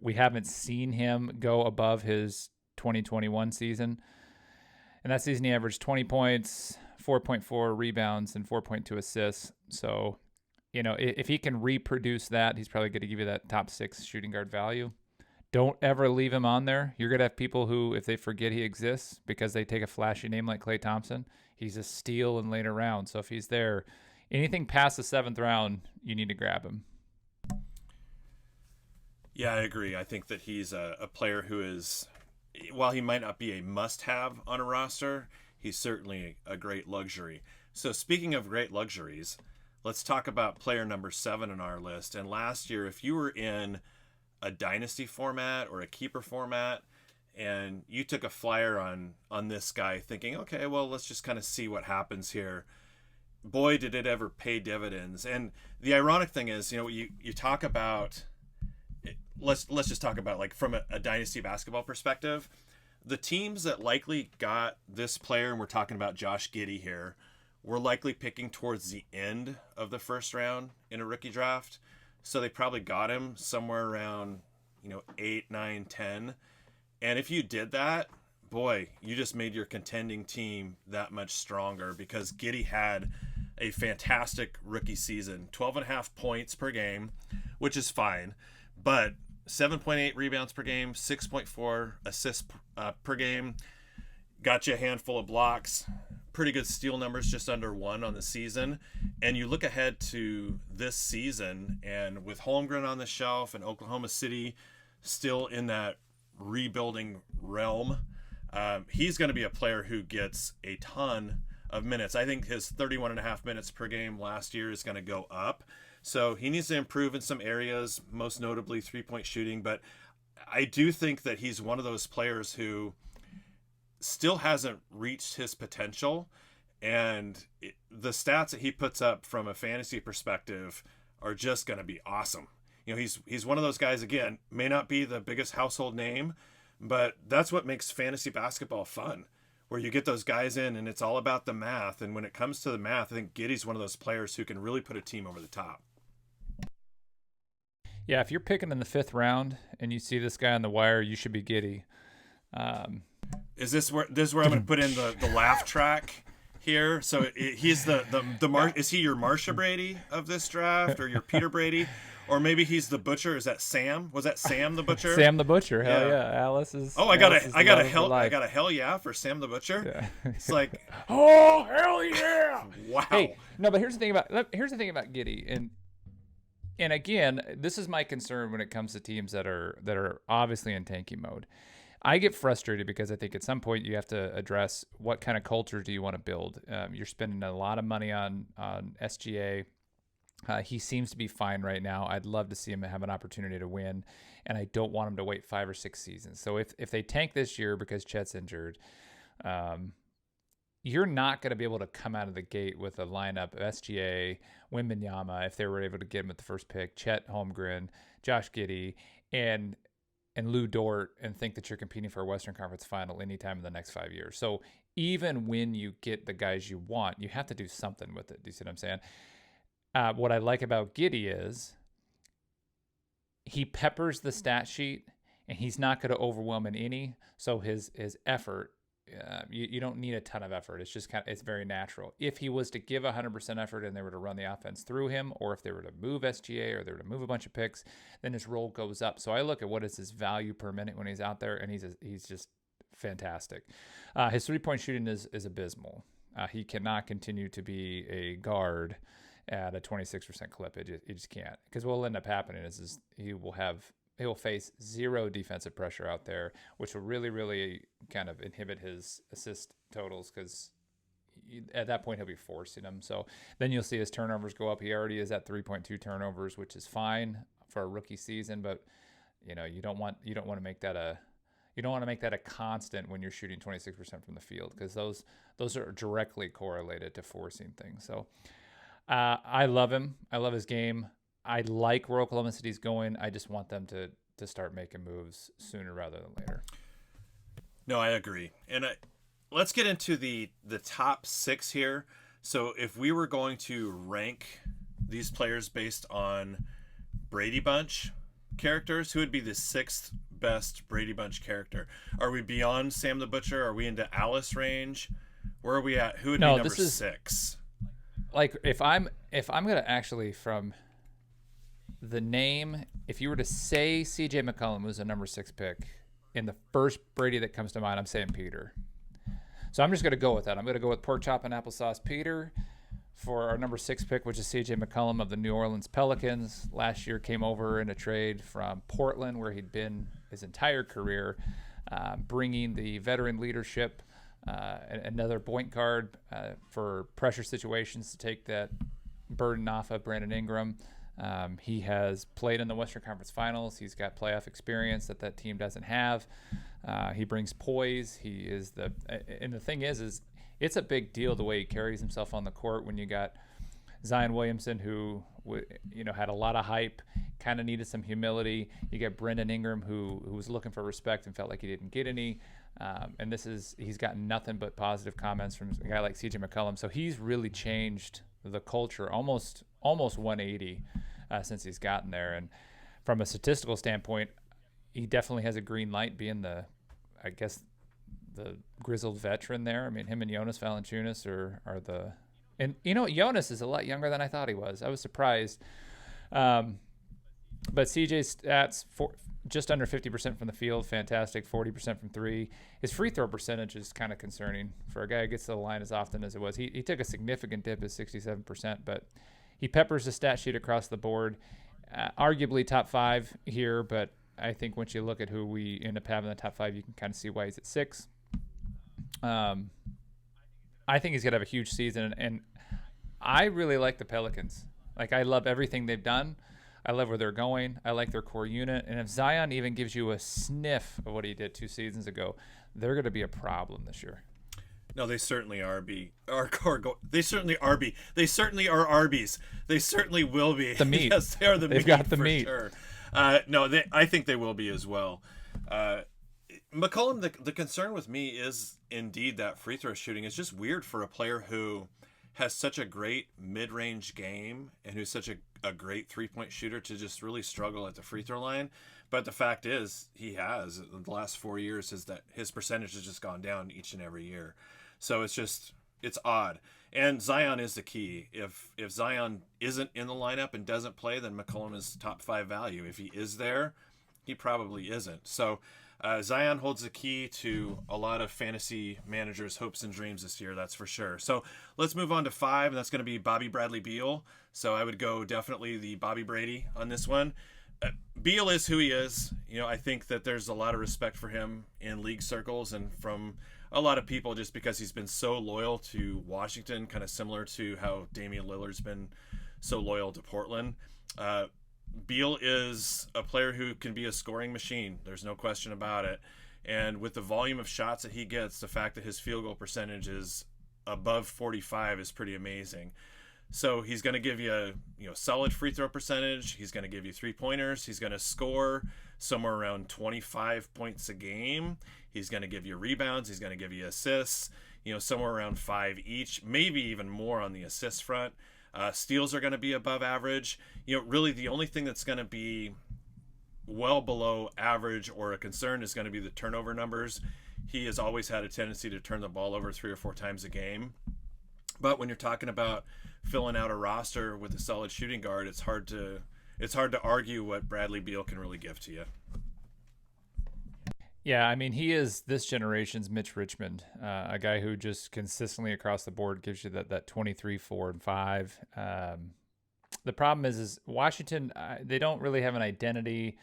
we haven't seen him go above his 2021 season. And that season he averaged 20 points, 4.4 rebounds, and 4.2 assists. So, if he can reproduce that, he's probably going to give you that top 6 shooting guard value. Don't ever leave him on there. You're going to have people who, if they forget he exists because they take a flashy name like Klay Thompson, he's a steal in later rounds. So if he's there, anything past the 7th round, you need to grab him. Yeah, I agree. I think that he's a player who is, while he might not be a must-have on a roster, he's certainly a great luxury. So speaking of great luxuries, let's talk about player number 7 on our list. And last year, if you were in a dynasty format or a keeper format and you took a flyer on this guy thinking, okay, well, let's just kind of see what happens here, boy, did it ever pay dividends. And the ironic thing is, you talk about, let's just talk about like from a dynasty basketball perspective, the teams that likely got this player, and we're talking about Josh Giddey here, were likely picking towards the end of the first round in a rookie draft. So they probably got him somewhere around, 8, 9, 10. And if you did that, boy, you just made your contending team that much stronger because Giddey had a fantastic rookie season, 12.5 points per game, which is fine, but 7.8 rebounds per game, 6.4 assists per game, got you a handful of blocks, pretty good steal numbers, just under 1 on the season. And you look ahead to this season, and with Holmgren on the shelf and Oklahoma City still in that rebuilding realm, he's going to be a player who gets a ton of minutes. I think his 31.5 minutes per game last year is going to go up. So he needs to improve in some areas, most notably 3-point shooting. But I do think that he's one of those players who still hasn't reached his potential. And the stats that he puts up from a fantasy perspective are just going to be awesome. He's one of those guys, again, may not be the biggest household name, but that's what makes fantasy basketball fun, where you get those guys in and it's all about the math. And when it comes to the math, I think Giddey's one of those players who can really put a team over the top. Yeah, if you're picking in the 5th round and you see this guy on the wire, you should be Giddey. Is this where I'm going to put in the laugh track here? So he's is he your Marsha Brady of this draft, or your Peter Brady, or maybe he's the Butcher? Is that Sam? Was that Sam the Butcher? Sam the Butcher. Hell yeah. Alice is. Oh, I got a hell yeah for Sam the Butcher. Yeah. It's like, oh hell yeah! Wow. Hey, no, but here's the thing about Giddey, and again, this is my concern when it comes to teams that are obviously in tanking mode. I get frustrated because I think at some point you have to address what kind of culture do you want to build. You're spending a lot of money on SGA. He seems to be fine right now. I'd love to see him have an opportunity to win, and I don't want him to wait 5 or 6 seasons. So if they tank this year because Chet's injured, you're not going to be able to come out of the gate with a lineup of SGA, Wembanyama, if they were able to get him at the first pick, Chet Holmgren, Josh Giddey, and and Lou Dort and think that you're competing for a Western Conference final anytime in the next 5 years. So even when you get the guys you want, you have to do something with it. Do you see what I'm saying? What I like about Giddey is he peppers the stat sheet, and he's not going to overwhelm in any. So his effort, you don't need a ton of effort. It's just it's very natural. If he was to give 100% effort and they were to run the offense through him, or if they were to move SGA or they were to move a bunch of picks, then his role goes up. So I look at what is his value per minute when he's out there, and he's just fantastic. His 3-point shooting is abysmal. He cannot continue to be a guard at a 26% clip. It just can't, because what will end up happening is he'll face zero defensive pressure out there, which will really, really kind of inhibit his assist totals, because at that point he'll be forcing them. So then you'll see his turnovers go up. He already is at 3.2 turnovers, which is fine for a rookie season, but you don't want to make that a constant when you're shooting 26% from the field, because those are directly correlated to forcing things. So I love him. I love his game. I like where Oklahoma City's going. I just want them to start making moves sooner rather than later. No, I agree. And let's get into the top 6 here. So if we were going to rank these players based on Brady Bunch characters, who would be the 6th best Brady Bunch character? Are we beyond Sam the Butcher? Are we into Alice range? Where are we at? Who would be number 6? Like if I'm gonna actually, from the name, if you were to say CJ McCollum was a number 6 pick, in the first Brady that comes to mind, I'm saying Peter. So I'm just gonna go with that. I'm gonna go with pork chop and applesauce Peter for our number 6 pick, which is CJ McCollum of the New Orleans Pelicans. Last year came over in a trade from Portland, where he'd been his entire career, bringing the veteran leadership, another point guard for pressure situations to take that burden off of Brandon Ingram. He has played in the Western Conference Finals. He's got playoff experience that team doesn't have. He brings poise. And the thing is it's a big deal the way he carries himself on the court when you got Zion Williamson, who had a lot of hype, kind of needed some humility. You got Brandon Ingram, who was looking for respect and felt like he didn't get any. And he's gotten nothing but positive comments from a guy like CJ McCollum. So he's really changed the culture almost 180 since he's gotten there. And from a statistical standpoint, he definitely has a green light, being the grizzled veteran there. I mean, him and Jonas Valanciunas are the. And, Jonas is a lot younger than I thought he was. I was surprised. But CJ's stats, just under 50% from the field, fantastic, 40% from 3. His free throw percentage is kind of concerning for a guy who gets to the line as often as it was. He took a significant dip at 67%, but he peppers the stat sheet across the board. Arguably top 5 here, but I think once you look at who we end up having in the top 5, you can kind of see why he's at 6. I think he's going to have a huge season, and I really like the Pelicans. Like, I love everything they've done. I love where they're going. I like their core unit. And if Zion even gives you a sniff of what he did 2 seasons ago, they're going to be a problem this year. No, they certainly are. They certainly are. They certainly are Arby's. They certainly will be. The meat. Yes, they are the meat. They've got the for meat. Sure. I think they will be as well. McCollum, the concern with me is indeed that free throw shooting. It's just weird for a player who has such a great mid-range game and who's such a great 3-point shooter to just really struggle at the free throw line. But the fact is, he has, in the last 4 years, is that his percentage has just gone down each and every year. So it's odd. And Zion is the key. If Zion isn't in the lineup and doesn't play, then McCollum is top 5 value. If he is there, he probably isn't. So Zion holds the key to a lot of fantasy managers' hopes and dreams this year, that's for sure. So let's move on to 5, and that's going to be Bobby Bradley Beal. So I would go definitely the Bobby Brady on this one. Beal is who he is. I think that there's a lot of respect for him in league circles and from a lot of people, just because he's been so loyal to Washington, kind of similar to how Damian Lillard's been so loyal to Portland. Beal is a player who can be a scoring machine. There's no question about it. And with the volume of shots that he gets, the fact that his field goal percentage is above 45 is pretty amazing. So he's going to give you, solid free throw percentage. He's going to give you 3-pointers. He's going to score somewhere around 25 points a game. He's going to give you rebounds. He's going to give you assists, somewhere around 5 each, maybe even more on the assist front. Steals are going to be above average. Really the only thing that's going to be well below average or a concern is going to be the turnover numbers. He has always had a tendency to turn the ball over 3 or 4 times a game. But when you're talking about filling out a roster with a solid shooting guard, it's hard to argue what Bradley Beal can really give to you. Yeah, I mean, he is this generation's Mitch Richmond, a guy who just consistently across the board gives you that 23, 4, and 5. The problem is Washington, they don't really have an identity.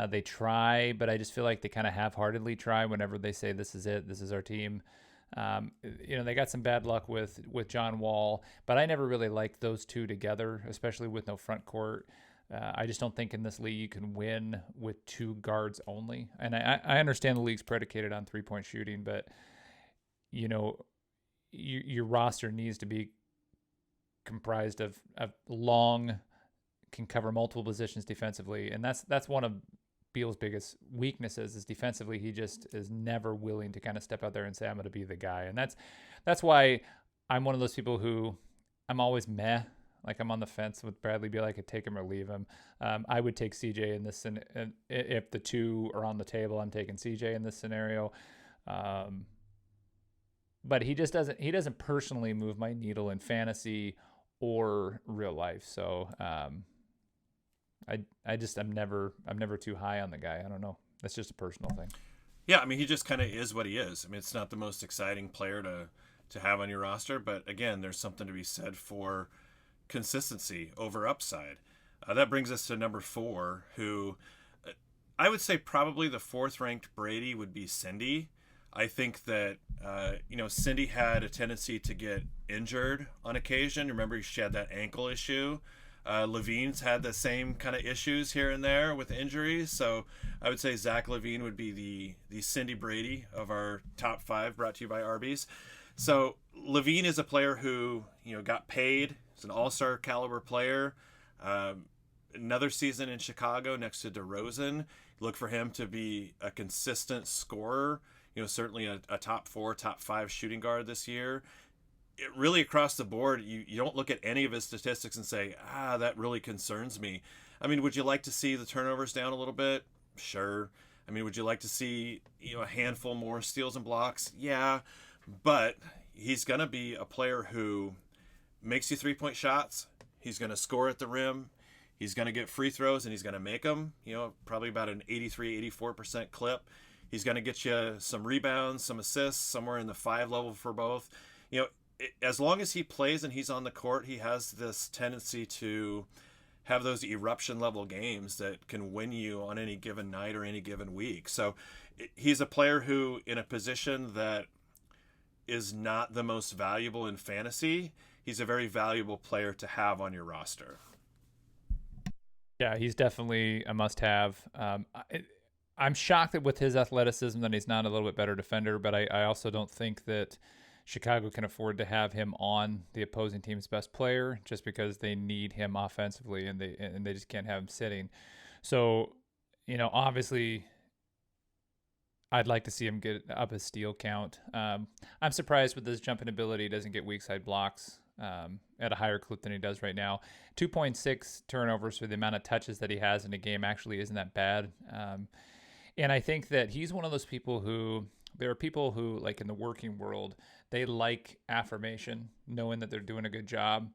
They try, but I just feel like they kind of half-heartedly try whenever they say, this is it, this is our team. They got some bad luck with John Wall, but I never really liked those two together, especially with no front court. I just don't think in this league you can win with 2 guards only. And I understand the league's predicated on 3-point shooting, but your roster needs to be comprised of long, can cover multiple positions defensively, and that's one of Beal's biggest weaknesses is defensively. He just is never willing to kind of step out there and say, I'm going to be the guy. And that's why I'm one of those people who I'm always meh. Like I'm on the fence with Bradley Beal. I could take him or leave him. I would take CJ in this, and if the two are on the table, I'm taking CJ in this scenario. But he doesn't personally move my needle in fantasy or real life. So I'm never too high on the guy. I don't know. That's just a personal thing. Yeah, I mean, he just kind of is what he is. I mean, it's not the most exciting player to have on your roster, but again, there's something to be said for consistency over upside. That brings us to number 4, who I would say probably the 4th ranked Brady would be Cindy. I think that, Cindy had a tendency to get injured on occasion. Remember, she had that ankle issue. LaVine's had the same kind of issues here and there with injuries. So I would say Zach LaVine would be the Cindy Brady of our top 5, brought to you by Arby's. So LaVine is a player who, got paid. He's an all-star caliber player. Another season in Chicago next to DeRozan. Look for him to be a consistent scorer. Certainly a top 4, top 5 shooting guard this year. Really across the board, you don't look at any of his statistics and say, that really concerns me. I mean, would you like to see the turnovers down a little bit? Sure. I mean, would you like to see, a handful more steals and blocks? Yeah. But he's going to be a player who makes you 3-point shots. He's going to score at the rim. He's going to get free throws, and he's going to make them, probably about an 83-84% clip. He's going to get you some rebounds, some assists, somewhere in the 5 level for both. As long as he plays and he's on the court, he has this tendency to have those eruption level games that can win you on any given night or any given week. So he's a player who, in a position that is not the most valuable in fantasy, he's a very valuable player to have on your roster. Yeah, he's definitely a must-have. I'm shocked that with his athleticism that he's not a little bit better defender, but I also don't think that Chicago can afford to have him on the opposing team's best player just because they need him offensively and they just can't have him sitting. So, obviously I'd like to see him get up his steal count. I'm surprised with his jumping ability. He doesn't get weak side blocks at a higher clip than he does right now. 2.6 turnovers for the amount of touches that he has in a game actually isn't that bad. And I think that he's one of those people who, there are people who, like in the working world, they like affirmation, knowing that they're doing a good job.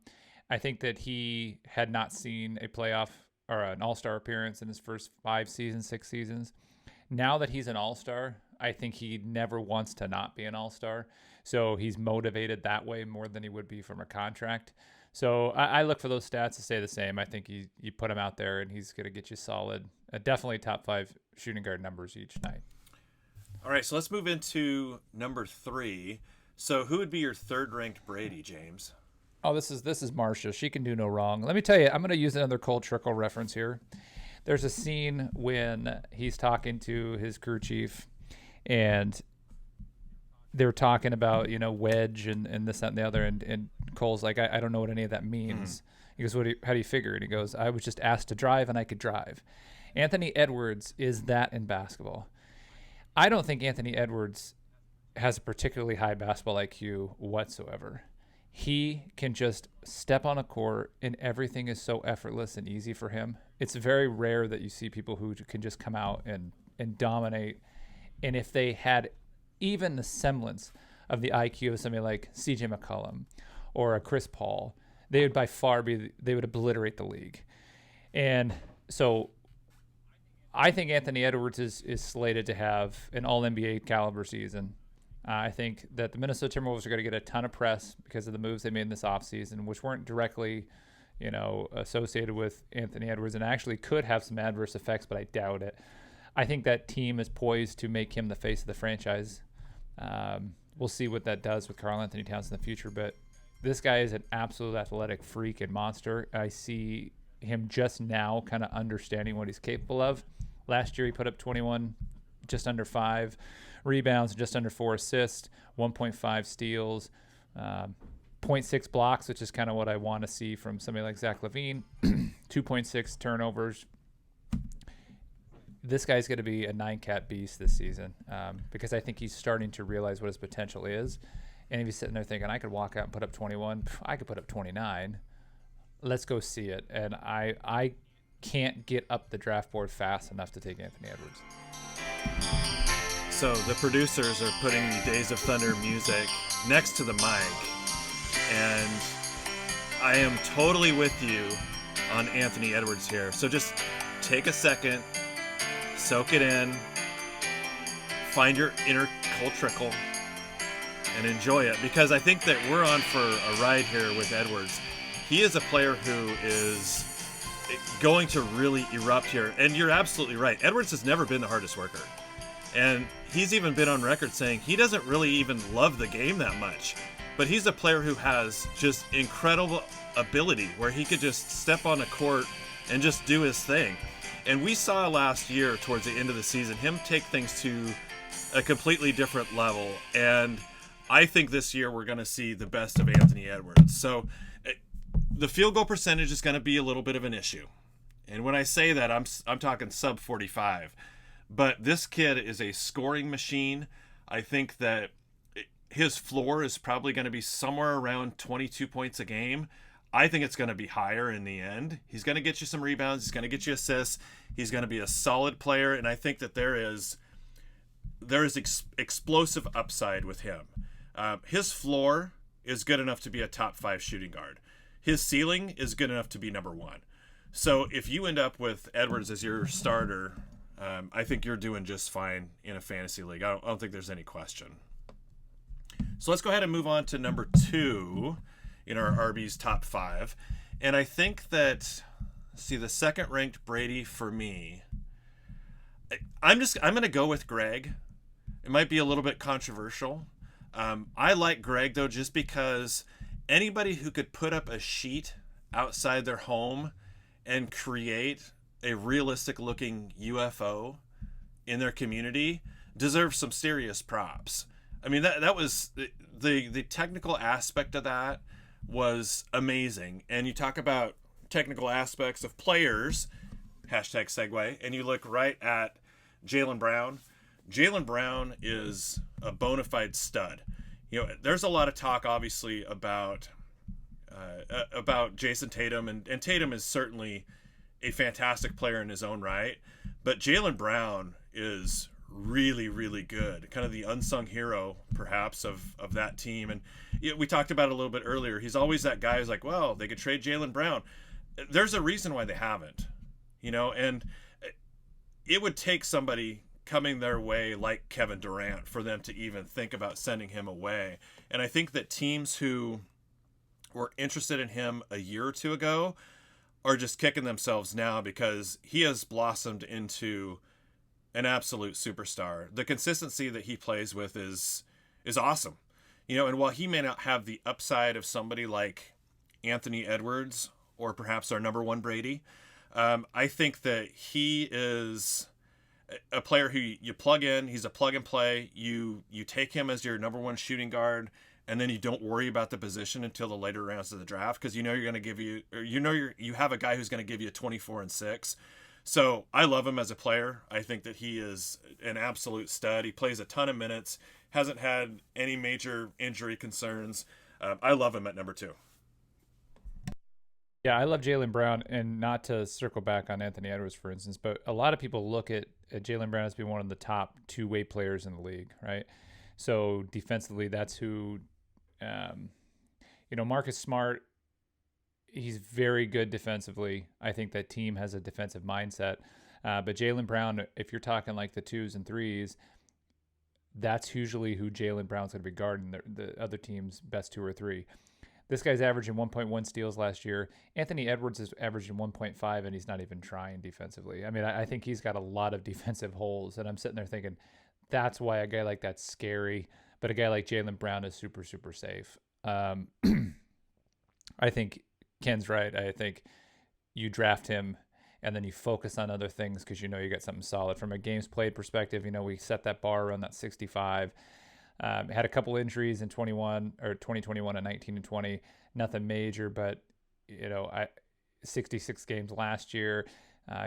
I think that he had not seen a playoff or an all-star appearance in his first 6 seasons. Now that he's an all-star, I think he never wants to not be an all-star. So he's motivated that way more than he would be from a contract. So I look for those stats to stay the same. I think you put him out there and he's going to get you solid, definitely top 5 shooting guard numbers each night. All right, so let's move into number 3. So who would be your 3rd ranked Brady, James? Oh, this is Marcia. She can do no wrong. Let me tell you, I'm going to use another Cole Trickle reference here. There's a scene when he's talking to his crew chief, and they're talking about, Wedge and this, that, and the other, and Cole's like, I don't know what any of that means. He goes, how do you figure it? He goes, I was just asked to drive and I could drive. Anthony Edwards is that in basketball. I don't think Anthony Edwards has a particularly high basketball IQ whatsoever. He can just step on a court and everything is so effortless and easy for him. It's very rare that you see people who can just come out and dominate. And if they had even the semblance of the IQ of somebody like CJ McCollum or a Chris Paul, they would by far they would obliterate the league. And so I think Anthony Edwards is slated to have an all-NBA caliber season. I think that the Minnesota Timberwolves are going to get a ton of press because of the moves they made in this offseason, which weren't directly, associated with Anthony Edwards and actually could have some adverse effects, but I doubt it. I think that team is poised to make him the face of the franchise. We'll see what that does with Karl-Anthony Towns in the future, but this guy is an absolute athletic freak and monster. I see him just now kind of understanding what he's capable of. Last year he put up 21, just under 5 rebounds, just under 4 assists, 1.5 steals, 0.6 blocks, which is kind of what I want to see from somebody like Zach LaVine, 2.6 turnovers. This guy's going to be a 9-cat beast this season because I think he's starting to realize what his potential is. And if he's sitting there thinking, I could walk out and put up 21, I could put up 29. Let's go see it. And I can't get up the draft board fast enough to take Anthony Edwards. So the producers are putting Days of Thunder music next to the mic, and I am totally with you on Anthony Edwards here. So just take a second, soak it in, find your inner Cole Trickle, and enjoy it, because I think that we're on for a ride here with Edwards. He is a player who is going to really erupt here, and you're absolutely right. Edwards has never been the hardest worker, and he's even been on record saying he doesn't really even love the game that much, but he's a player who has just incredible ability where he could just step on a court and just do his thing. And we saw last year towards the end of the season him take things to a completely different level, and I think this year we're going to see the best of Anthony Edwards. So the field goal percentage is going to be a little bit of an issue, and when I say that, I'm talking sub 45. But this kid is a scoring machine. I think that his floor is probably going to be somewhere around 22 points a game. I think it's going to be higher in the end. He's going to get you some rebounds. He's going to get you assists. He's going to be a solid player, and I think that there is explosive upside with him. His floor is good enough to be a top 5 shooting guard. His ceiling is good enough to be number 1. So if you end up with Edwards as your starter, I think you're doing just fine in a fantasy league. I don't think there's any question. So let's go ahead and move on to number 2 in our RB's top 5. And I think that, the second ranked Brady for me, I'm going to go with Greg. It might be a little bit controversial. I like Greg, though, just because anybody who could put up a sheet outside their home and create a realistic looking UFO in their community deserves some serious props. I mean, that was the technical aspect of that was amazing. And you talk about technical aspects of players, hashtag segue, and you look right at Jaylen Brown. Jaylen Brown is a bona fide stud. There's a lot of talk, obviously, about Jason Tatum, and Tatum is certainly a fantastic player in his own right, but Jaylen Brown is really, really good, kind of the unsung hero perhaps of that team. And we talked about it a little bit earlier. He's always that guy who's like, well, they could trade Jaylen Brown. There's a reason why they haven't, and it would take somebody coming their way like Kevin Durant for them to even think about sending him away. And I think that teams who were interested in him a year or two ago are just kicking themselves now, because he has blossomed into an absolute superstar. The consistency that he plays with is awesome. And while he may not have the upside of somebody like Anthony Edwards or perhaps our number 1 Brady, I think that he is a player who you plug in. He's a plug and play. You take him as your number 1 shooting guard, and then you don't worry about the position until the later rounds of the draft because you know you're going to give you, or you have a guy who's going to give you a 24 and 6. So I love him as a player. I think that he is an absolute stud. He plays a ton of minutes, hasn't had any major injury concerns. I love him at number 2. Yeah, I love Jaylen Brown, and not to circle back on Anthony Edwards, for instance, but a lot of people look at Jaylen Brown as being one of the top two-way players in the league, right? So defensively, that's who, Marcus Smart, he's very good defensively. I think that team has a defensive mindset. But Jaylen Brown, if you're talking like the 2s and 3s, that's usually who Jaylen Brown's going to be guarding, the other team's best 2 or 3. This guy's averaging 1.1 steals last year. Anthony Edwards is averaging 1.5, and he's not even trying defensively. I mean, I think he's got a lot of defensive holes, and I'm sitting there thinking that's why a guy like that's scary, but a guy like Jaylen Brown is super, super safe. I think Ken's right. I think you draft him, and then you focus on other things because you got something solid. From a games played perspective, we set that bar around that 65. Had a couple injuries in 2021 and 19 and 20. Nothing major, but 66 games last year.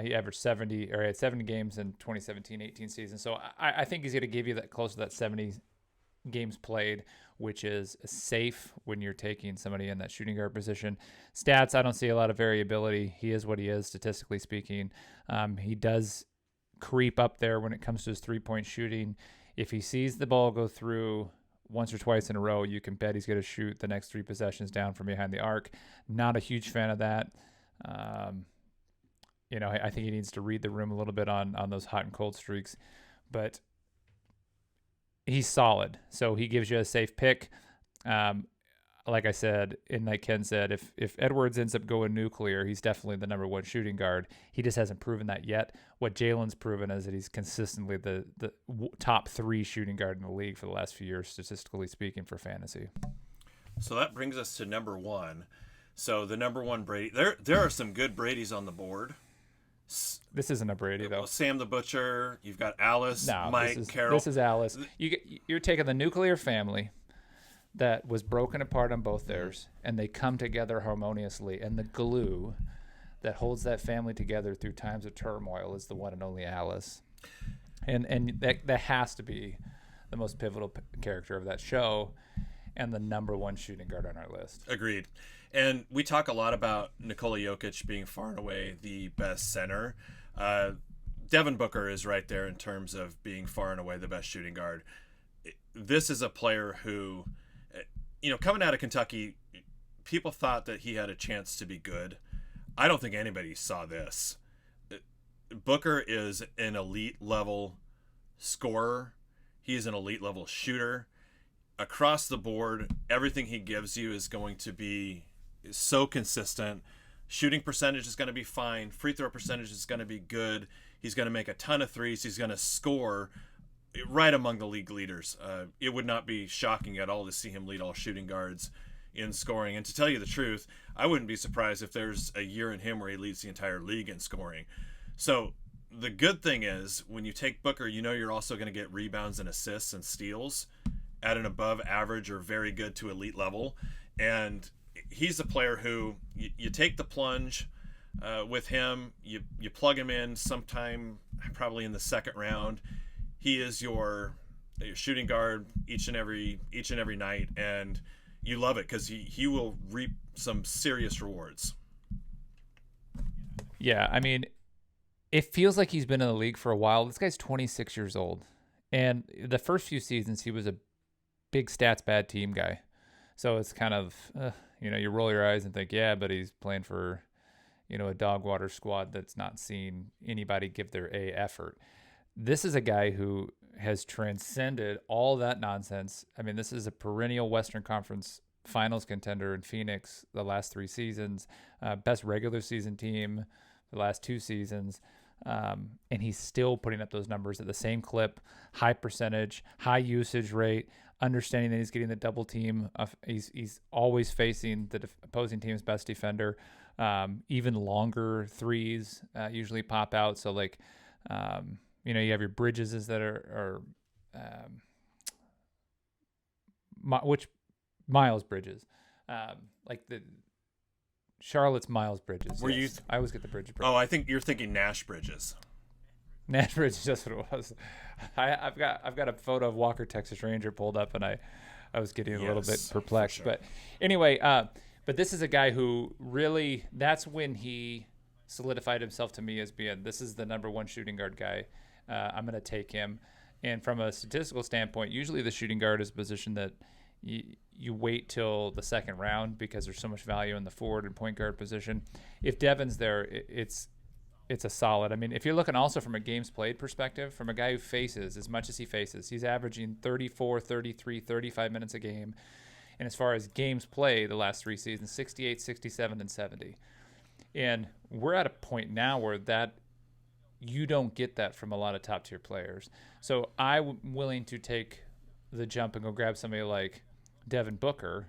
He averaged 70, or he had 70 games in 2017-18 season. So I think he's going to give you that close to that 70 games played, which is safe when you're taking somebody in that shooting guard position. Stats, I don't see a lot of variability. He is what he is, statistically speaking. He does creep up there when it comes to his three-point shooting. If he sees the ball go through once or twice in a row, you can bet he's going to shoot the next 3 possessions down from behind the arc. Not a huge fan of that. I think he needs to read the room a little bit on those hot and cold streaks. But he's solid. So he gives you a safe pick. Like I said, and like Ken said, if Edwards ends up going nuclear, he's definitely the number 1 shooting guard. He just hasn't proven that yet. What Jaylen's proven is that he's consistently the top 3 shooting guard in the league for the last few years, statistically speaking, for fantasy. So that brings us to number 1. So the number 1 Brady. There are some good Bradys on the board. This isn't a Brady, though. Sam the Butcher. You've got Alice, Mike, Carroll. This is Alice. You're taking the nuclear family that was broken apart on both theirs, and they come together harmoniously, and the glue that holds that family together through times of turmoil is the one and only Alice. And that has to be the most pivotal character of that show and the number 1 shooting guard on our list. Agreed. And we talk a lot about Nikola Jokic being far and away the best center. Devin Booker is right there in terms of being far and away the best shooting guard. This is a player who, coming out of Kentucky, people thought that he had a chance to be good. I don't think anybody saw this. Booker is an elite level scorer. He is an elite level shooter. Across the board, everything he gives you is going to be so consistent. Shooting percentage is going to be fine. Free throw percentage is going to be good. He's going to make a ton of threes. He's going to score right among the league leaders. It would not be shocking at all to see him lead all shooting guards in scoring. And to tell you the truth, I wouldn't be surprised if there's a year in him where he leads the entire league in scoring. So the good thing is when you take Booker, you're also going to get rebounds and assists and steals at an above average or very good to elite level. And he's a player who you take the plunge with him, you plug him in sometime probably in the second round. He is your shooting guard each and every night, and you love it because he will reap some serious rewards. Yeah, I mean, it feels like he's been in the league for a while. This guy's 26 years old, and the first few seasons he was a big stats bad team guy. So it's kind of you roll your eyes and think, yeah, but he's playing for a dog water squad that's not seen anybody give their A effort. This is a guy who has transcended all that nonsense. I mean, this is a perennial Western Conference Finals contender in Phoenix the last 3 seasons, best regular season team the last 2 seasons, and he's still putting up those numbers at the same clip, high percentage, high usage rate, understanding that he's getting the double team. He's always facing the opposing team's best defender. Even longer threes usually pop out. So you have your Bridges that are which Miles Bridges, like the Charlotte's Miles Bridges. Were you? I always get the Bridges. Oh, I think you're thinking Nash Bridges. Nash Bridges, that's what it was. I've got a photo of Walker Texas Ranger pulled up, and I was getting a little bit perplexed. Sure. But anyway, but this is a guy who really, that's when he solidified himself to me as being, this is the number one shooting guard guy. I'm going to take him. And from a statistical standpoint, usually the shooting guard is a position that you wait till the second round because there's so much value in the forward and point guard position. If Devin's there, it's a solid. I mean, if you're looking also from a games played perspective, from a guy who faces as much as he faces, he's averaging 34, 33, 35 minutes a game. And as far as games played the last 3 seasons, 68, 67, and 70. And we're at a point now where that you don't get that from a lot of top tier players. So I'm willing to take the jump and go grab somebody like Devin Booker,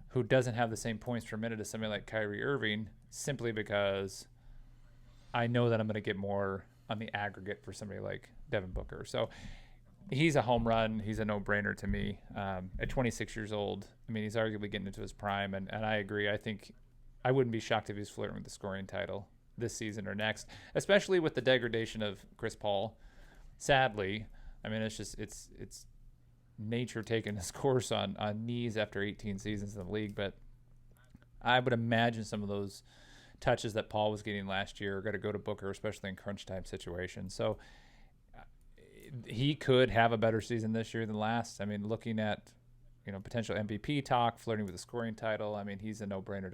who doesn't have the same points per minute as somebody like Kyrie Irving, simply because I know that I'm going to get more on the aggregate for somebody like Devin Booker. So he's a home run. He's a no-brainer to me. At 26 years old, I mean, he's arguably getting into his prime, and I agree. I think I wouldn't be shocked if he's flirting with the scoring title this season or next, especially with the degradation of Chris Paul. Sadly, I mean, it's nature taking its course on knees after 18 seasons in the league, but I would imagine some of those touches that Paul was getting last year are going to go to Booker, especially in crunch time situations. So he could have a better season this year than last. I mean, looking at, potential MVP talk, flirting with the scoring title. I mean, he's a no-brainer.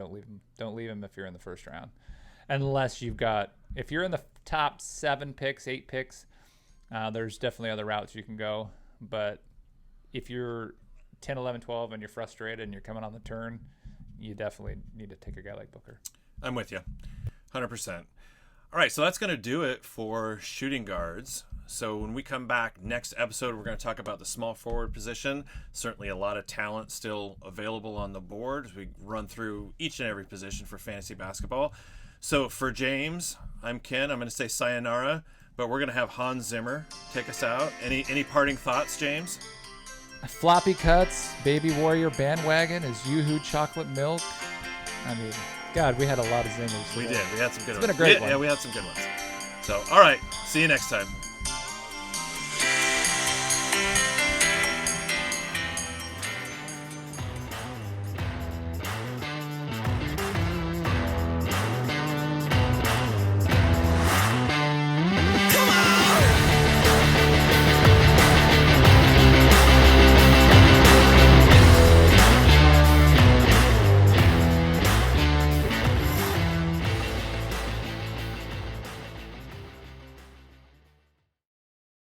Don't leave him if you're in the first round, unless if you're in the top 7 picks, 8 picks, there's definitely other routes you can go. But if you're 10, 11, 12 and you're frustrated and you're coming on the turn, you definitely need to take a guy like Booker. I'm with you 100%. All right, so that's going to do it for shooting guards. So when we come back next episode, we're going to talk about the small forward position. Certainly a lot of talent still available on the board as we run through each and every position for fantasy basketball. So for James, I'm Ken. I'm going to say sayonara, but we're going to have Hans Zimmer take us out. Any parting thoughts, James? Floppy cuts, Baby Warrior bandwagon is Yoo-Hoo chocolate milk. I mean, God, we had a lot of zingers. We did. We had some good ones. It's been a great one. Yeah, we had some good ones. So, all right. See you next time.